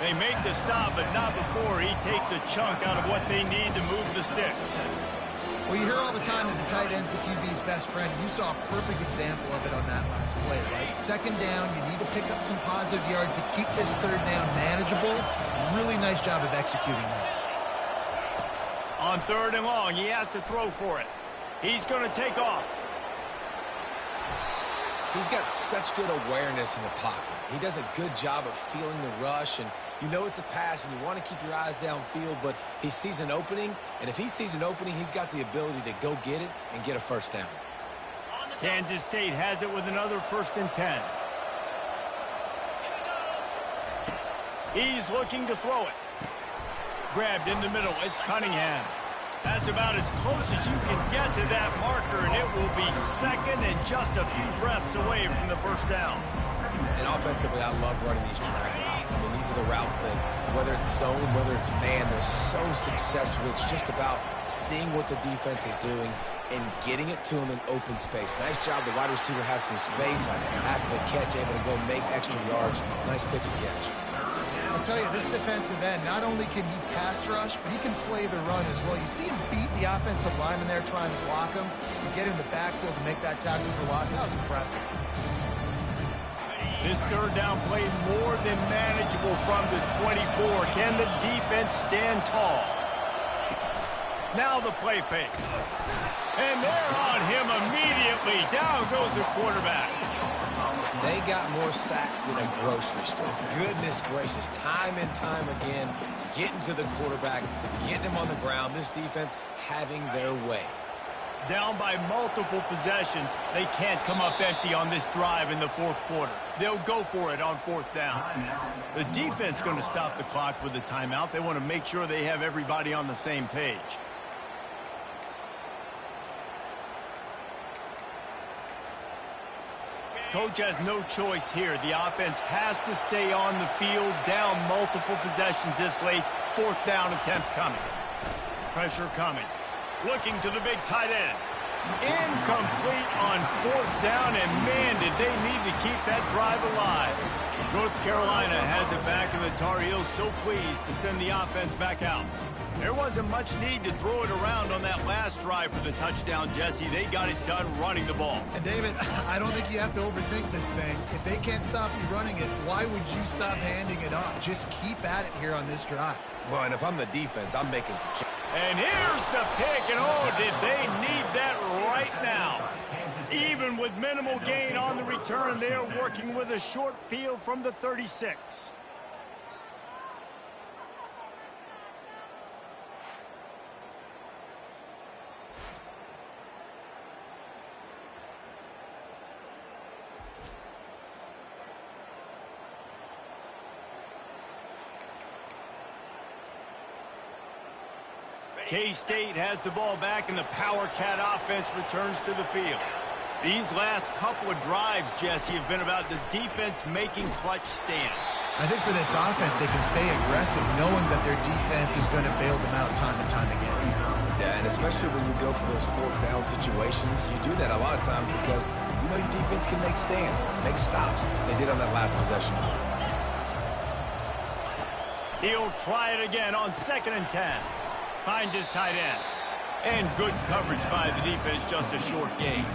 [SPEAKER 1] They make the stop, but not before he takes a chunk out of what they need to move the sticks.
[SPEAKER 3] Well, you hear all the time that the tight end's the QB's best friend. You saw a perfect example of it on that last play, right? Second down, you need to pick up some positive yards to keep this third down manageable. Really nice job of executing that.
[SPEAKER 1] On 3rd and long, he has to throw for it. He's going to take off.
[SPEAKER 2] He's got such good awareness in the pocket. He does a good job of feeling the rush, and you know it's a pass, and you want to keep your eyes downfield, but he sees an opening, and if he sees an opening, he's got the ability to go get it and get a first down.
[SPEAKER 1] Kansas State has it with another 1st and 10. He's looking to throw it. Grabbed in the middle. It's Cunningham. That's about as close as you can get to that marker, and it will be 2nd and just a few breaths away from the first down.
[SPEAKER 2] And offensively, I love running these drag routes. I mean, these are the routes that, whether it's zone, whether it's man, they're so successful. It's just about seeing what the defense is doing, and getting it to him in open space. Nice job. The wide receiver has some space after the catch, able to go make extra yards. Nice pitch and catch.
[SPEAKER 4] I'll tell you, this defensive end, not only can he pass rush, but he can play the run as well. You see him beat the offensive lineman there trying to block him and get in the backfield to make that tackle for loss. That was impressive.
[SPEAKER 1] This third down play more than manageable from the 24. Can the defense stand tall? Now the play fake. And they're on him immediately. Down goes the quarterback.
[SPEAKER 2] They got more sacks than a grocery store. Goodness gracious. Time and time again, getting to the quarterback, getting him on the ground. This defense having their way.
[SPEAKER 1] Down by multiple possessions. They can't come up empty on this drive in the fourth quarter. They'll go for it on fourth down. The defense going to stop the clock with a timeout. They want to make sure they have everybody on the same page. Coach has no choice here. The offense has to stay on the field, down multiple possessions this late. Fourth down attempt coming. Pressure coming. Looking to the big tight end. Incomplete on fourth down, and man, did they need to keep that drive alive. North Carolina has it back, and the Tar Heels so pleased to send the offense back out. There wasn't much need to throw it around on that last drive for the touchdown, Jesse. They got it done running the ball.
[SPEAKER 3] And David, I don't think you have to overthink this thing. If they can't stop you running it, why would you stop handing it off? Just keep at it here on this drive.
[SPEAKER 2] Well, and if I'm the defense, I'm making some changes.
[SPEAKER 1] And here's the pick, and oh, did they need that right now. Even with minimal gain on the return, they're working with a short field from the 36. K-State has the ball back, and the Power Cat offense returns to the field. These last couple of drives, Jesse, have been about the defense making clutch stand.
[SPEAKER 3] I think for this offense, they can stay aggressive, knowing that their defense is going to bail them out time and time again.
[SPEAKER 2] Yeah, and especially when you go for those fourth down situations, you do that a lot of times because you know your defense can make stands, make stops. They did on that last possession.
[SPEAKER 1] He'll try it again on 2nd and 10. Finds his tight end. And good coverage by the defense, just a short gain.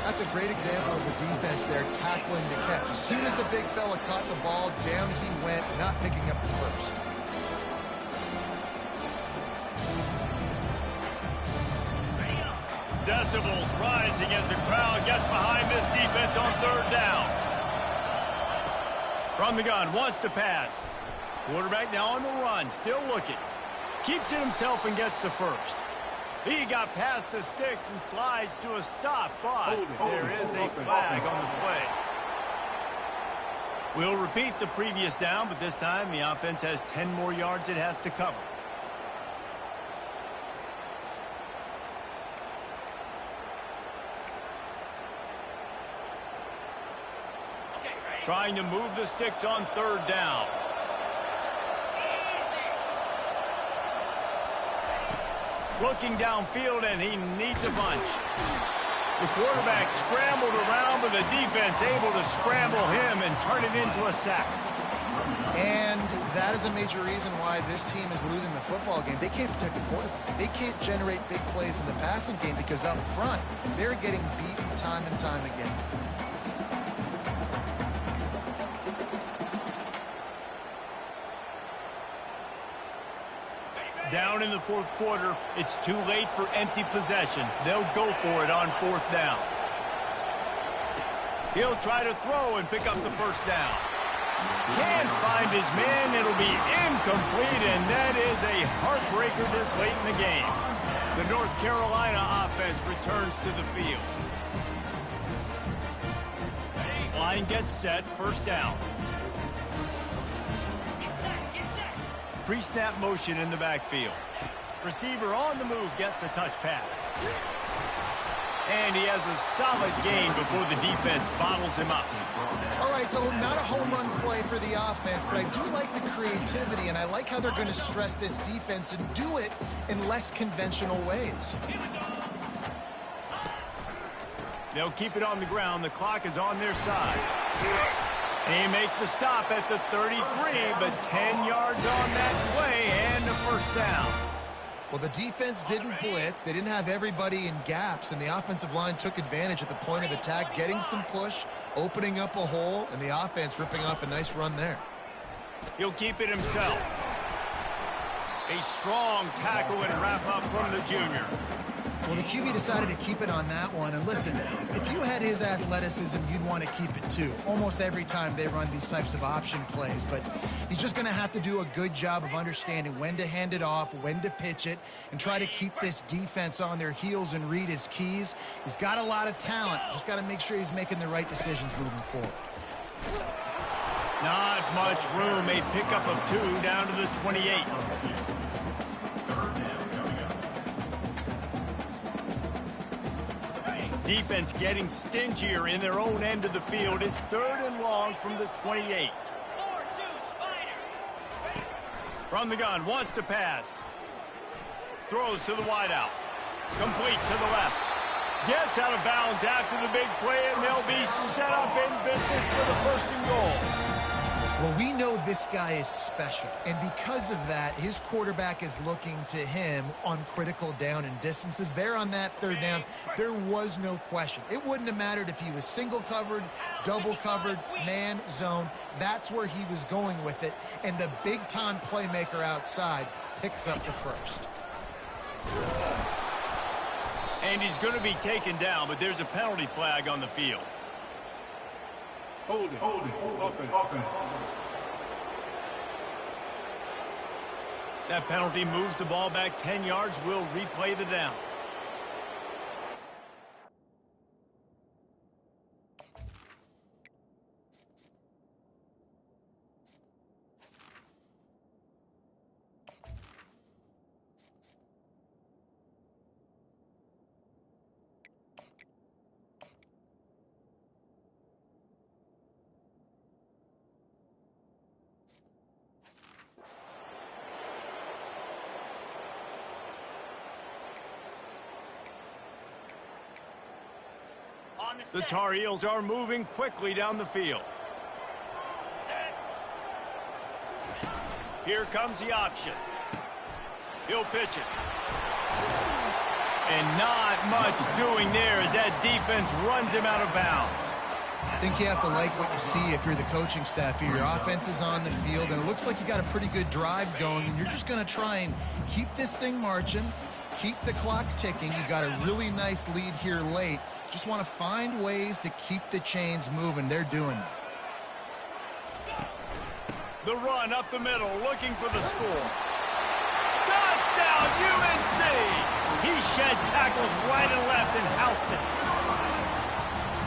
[SPEAKER 4] That's a great example of the defense there tackling the catch. As soon as the big fella caught the ball, down he went, not picking up the first.
[SPEAKER 1] Decibels rising as the crowd gets behind this defense on third down. From the gun, wants to pass. Quarterback now on the run, still looking. Keeps it himself and gets the first. He got past the sticks and slides to a stop, but there is a flag on the play. We'll repeat the previous down, but this time the offense has 10 more yards it has to cover. Trying to move the sticks on third down. Looking downfield, and he needs a bunch. The quarterback scrambled around, but the defense able to scramble him and turn it into a sack.
[SPEAKER 4] And that is a major reason why this team is losing the football game. They can't protect the quarterback. They can't generate big plays in the passing game because up front, they're getting beaten time and time again.
[SPEAKER 1] Down in the fourth quarter, it's too late for empty possessions. They'll go for it on fourth down. He'll try to throw and pick up the first down. Can't find his man. It'll be incomplete, and that is a heartbreaker this late in the game. The North Carolina offense returns to the field. Line gets set, first down. Pre-snap motion in the backfield. Receiver on the move gets the touch pass. And he has a solid gain before the defense bottles him up.
[SPEAKER 4] All right, so not a home run play for the offense, but I do like the creativity, and I like how they're going to stress this defense and do it in less conventional ways.
[SPEAKER 1] They'll keep it on the ground. The clock is on their side. They make the stop at the 33, but 10 yards on that play and a first down.
[SPEAKER 3] Well, the defense didn't blitz. They didn't have everybody in gaps, and the offensive line took advantage at the point of attack, getting some push, opening up a hole, and the offense ripping off a nice run there.
[SPEAKER 1] He'll keep it himself. A strong tackle and wrap up from the junior.
[SPEAKER 3] Well, the QB decided to keep it on that one. And listen, if you had his athleticism, you'd want to keep it too. Almost every time they run these types of option plays. But he's just going to have to do a good job of understanding when to hand it off, when to pitch it, and try to keep this defense on their heels and read his keys. He's got a lot of talent. Just got to make sure he's making the right decisions moving forward.
[SPEAKER 1] Not much room. A pickup of 2 down to the 28. Defense getting stingier in their own end of the field. It's 3rd and long from the 28. From the gun, wants to pass. Throws to the wideout. Complete to the left. Gets out of bounds after the big play, and they'll be set up in business for the 1st and goal.
[SPEAKER 3] Well, we know this guy is special, and because of that, his quarterback is looking to him on critical down and distances. There on that 3rd down, there was no question. It wouldn't have mattered if he was single covered, double covered, man, zone. That's where he was going with it, and the big-time playmaker outside picks up the first.
[SPEAKER 1] And he's going to be taken down, but there's a penalty flag on the field.
[SPEAKER 8] Hold it. Offense.
[SPEAKER 1] That penalty moves the ball back 10 yards. We'll replay the down. The Tar Heels are moving quickly down the field. Here comes the option. He'll pitch it. And not much doing there as that defense runs him out of bounds.
[SPEAKER 3] I think you have to like what you see if you're the coaching staff here. Your offense is on the field, and it looks like you got a pretty good drive going, and you're just going to try and keep this thing marching, keep the clock ticking. You got a really nice lead here late. Just want to find ways to keep the chains moving. They're doing that.
[SPEAKER 1] The run up the middle, looking for the score. Touchdown, UNC! He shed tackles right and left and housed it.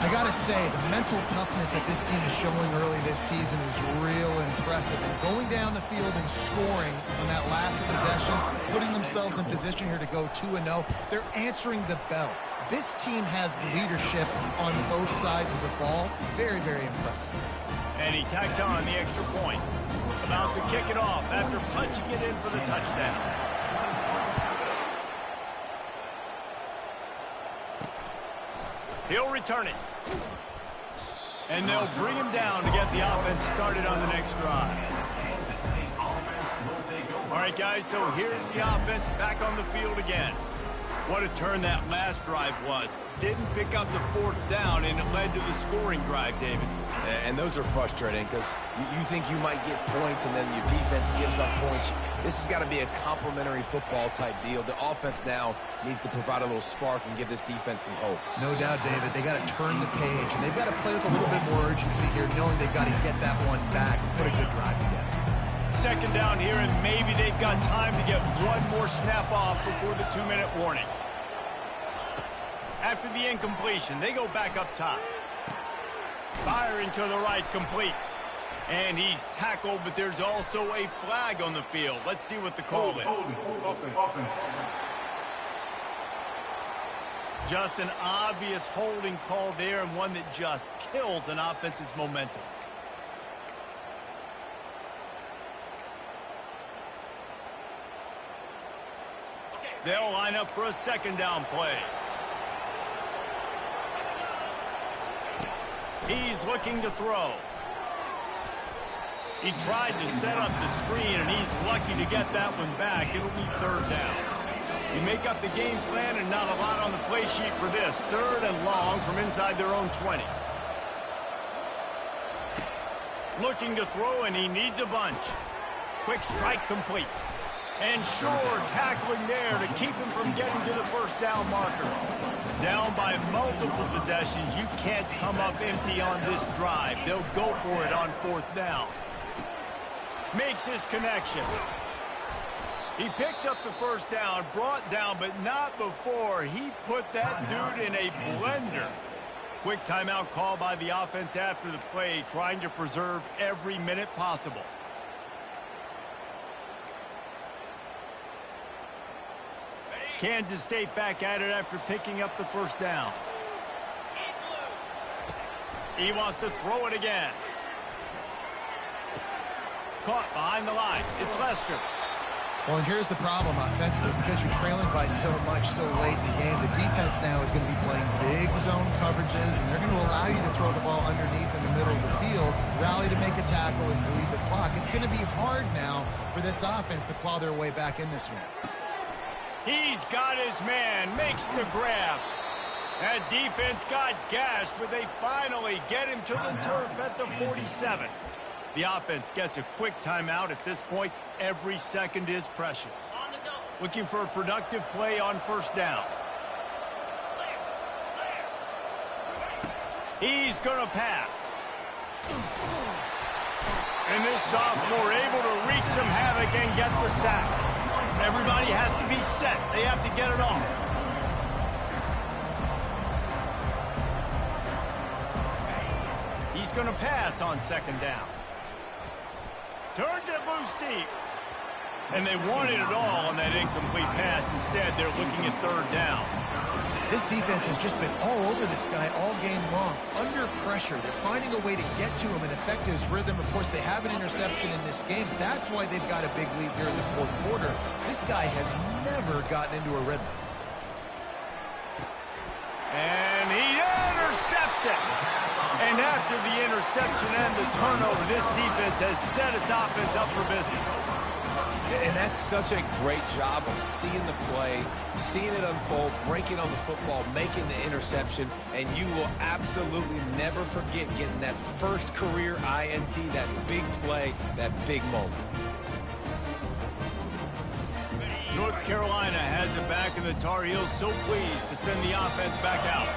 [SPEAKER 3] I got to say, the mental toughness that this team is showing early this season is real impressive. And going down the field and scoring on that last possession, putting themselves in position here to go 2-0, they're answering the bell. This team has leadership on both sides of the ball. Very, very impressive.
[SPEAKER 1] And he tacks on the extra point. About to kick it off after punching it in for the touchdown. He'll return it. And they'll bring him down to get the offense started on the next drive. All right, guys, so here's the offense back on the field again. What a turn that last drive was. Didn't pick up the 4th down, and it led to the scoring drive, David.
[SPEAKER 2] And those are frustrating because you think you might get points and then your defense gives up points. This has got to be a complementary football type deal. The offense now needs to provide a little spark and give this defense some hope.
[SPEAKER 3] No doubt, David. They got to turn the page, and they've got to play with a little bit more urgency here, knowing they've got to get that one back and put a good drive together.
[SPEAKER 1] 2nd down here, and maybe they've got time to get one more snap off before the 2-minute warning. After the incompletion, they go back up top. Firing to the right, complete. And he's tackled, but there's also a flag on the field. Let's see what the call is.
[SPEAKER 8] Offense.
[SPEAKER 1] Just an obvious holding call there, and one that just kills an offense's momentum. They'll line up for a 2nd down play. He's looking to throw. He tried to set up the screen, and he's lucky to get that one back. It'll be third down. You make up the game plan, and not a lot on the play sheet for this. Third and long from inside their own 20. Looking to throw, and he needs a bunch. Quick strike complete. And sure, tackling there to keep him from getting to the first down marker. Down by multiple possessions, you can't come up empty on this drive. They'll go for it on fourth down. Makes his connection. He picks up the first down, brought down, but not before he put that dude in a blender. Quick timeout call by the offense after the play, trying to preserve every minute possible. Kansas State back at it after picking up the first down. He wants to throw it again. Caught behind the line. It's Lester.
[SPEAKER 4] Well, and here's the problem offensively. Because you're trailing by so much so late in the game, the defense now is going to be playing big zone coverages, and they're going to allow you to throw the ball underneath in the middle of the field, rally to make a tackle, and bleed the clock. It's going to be hard now for this offense to claw their way back in this one.
[SPEAKER 1] He's got his man, makes the grab. That defense got gashed, but they finally get him to the turf at the 47. The offense gets a quick timeout. At this point, every second is precious. Looking for a productive play on first down. He's going to pass. And this sophomore able to wreak some havoc and get the sack. Everybody has to be set. They have to get it off. He's going to pass on second down. Turns it loose deep. And they wanted it all on that incomplete pass. Instead, they're looking at third down.
[SPEAKER 3] This defense has just been all over this guy all game long. Under pressure, they're finding a way to get to him and affect his rhythm. Of course, they have an interception in this game. That's why they've got a big lead here in the fourth quarter. This guy has never gotten into a rhythm.
[SPEAKER 1] And he intercepts it. And after the interception and the turnover, this defense has set its offense up for business.
[SPEAKER 2] And that's such a great job of seeing the play, seeing it unfold, breaking on the football, making the interception, and you will absolutely never forget getting that first career INT, that big play, that big moment.
[SPEAKER 1] North Carolina has it back, and the Tar Heels so pleased to send the offense back out.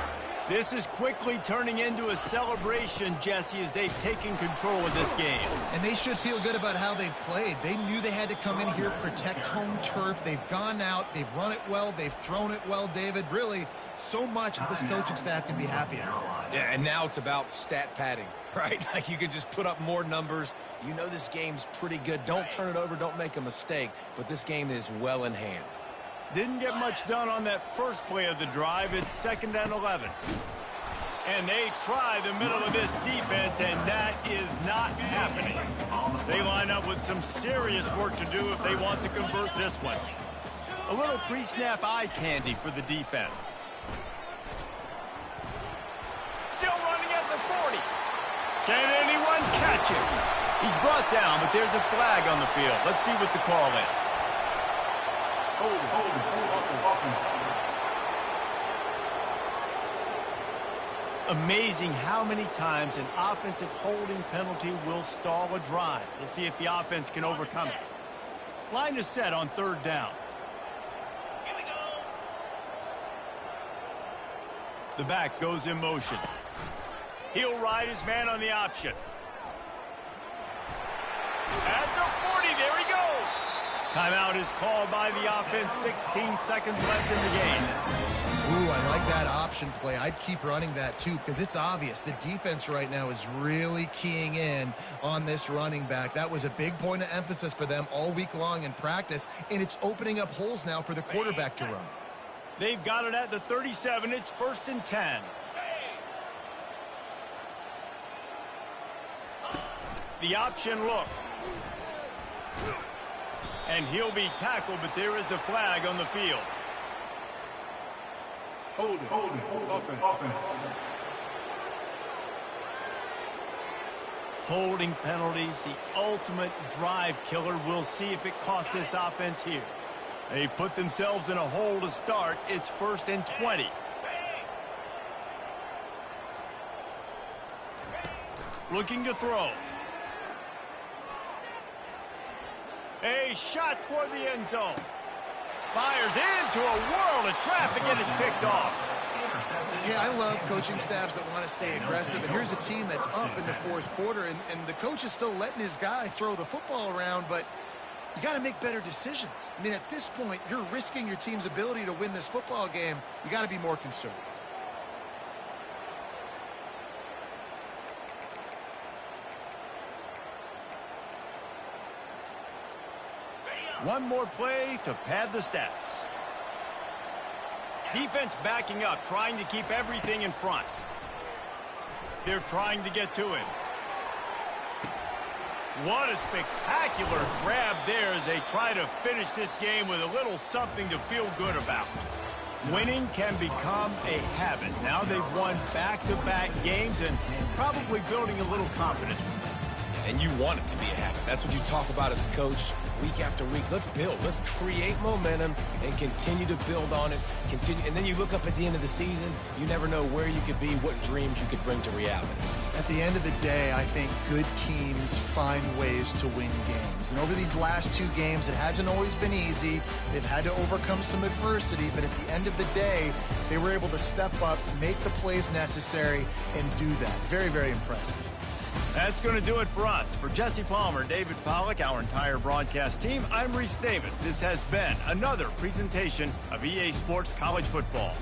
[SPEAKER 1] This is quickly turning into a celebration, Jesse, as they've taken control of this game.
[SPEAKER 3] And they should feel good about how they've played. They knew they had to come in here, protect home turf. They've gone out, they've run it well, they've thrown it well, David. Really, so much that this coaching staff can be happy about.
[SPEAKER 2] Yeah, and now it's about stat padding, right? Like you can just put up more numbers. You know this game's pretty good. Don't turn it over, don't make a mistake. But this game is well in hand.
[SPEAKER 1] Didn't get much done on that first play of the drive. It's 2nd and 11. And they try the middle of this defense, and that is not happening. They line up with some serious work to do if they want to convert this one. A little pre-snap eye candy for the defense. Still running at the 40. Can anyone catch him? He's brought down, but there's a flag on the field. Let's see what the call is. Amazing how many times an offensive holding penalty will stall a drive. We'll see if the offense can overcome it. Line is set on third down.
[SPEAKER 5] Here we go.
[SPEAKER 1] The back goes in motion. He'll ride his man on the option. At the 40, there he goes. Timeout is called by the offense. 16 seconds left in the game.
[SPEAKER 3] Ooh, I like that option play. I'd keep running that too because it's obvious. The defense right now is really keying in on this running back. That was a big point of emphasis for them all week long in practice, and it's opening up holes now for the quarterback to run.
[SPEAKER 1] They've got it at the 37. It's 1st and 10. The option look. And he'll be tackled, but there is a flag on the field.
[SPEAKER 8] Hold it. Offense.
[SPEAKER 1] Holding penalties, the ultimate drive killer. We'll see if it costs this offense here. They put themselves in a hole to start. It's 1st and 20. Looking to throw. A shot toward the end zone. Fires into a world of traffic and it's picked off.
[SPEAKER 4] Yeah, I love coaching staffs that want to stay aggressive. And here's a team that's up in the 4th quarter, and the coach is still letting his guy throw the football around, but you got to make better decisions. I mean, at this point, you're risking your team's ability to win this football game. You got to be more conservative.
[SPEAKER 1] One more play to pad the stats. Defense backing up, trying to keep everything in front. They're trying to get to him. What a spectacular grab there as they try to finish this game with a little something to feel good about. Winning can become a habit. Now they've won back-to-back games and probably building a little confidence.
[SPEAKER 2] And you want it to be a habit. That's what you talk about as a coach week after week. Let's build. Let's create momentum and continue to build on it. And then you look up at the end of the season, you never know where you could be, what dreams you could bring to reality.
[SPEAKER 3] At the end of the day, I think good teams find ways to win games. And over these last 2 games, it hasn't always been easy. They've had to overcome some adversity, but at the end of the day, they were able to step up, make the plays necessary, and do that. Very, very impressive.
[SPEAKER 1] That's going to do it for us. For Jesse Palmer, David Pollack, our entire broadcast team, I'm Reese Davis. This has been another presentation of EA Sports College Football.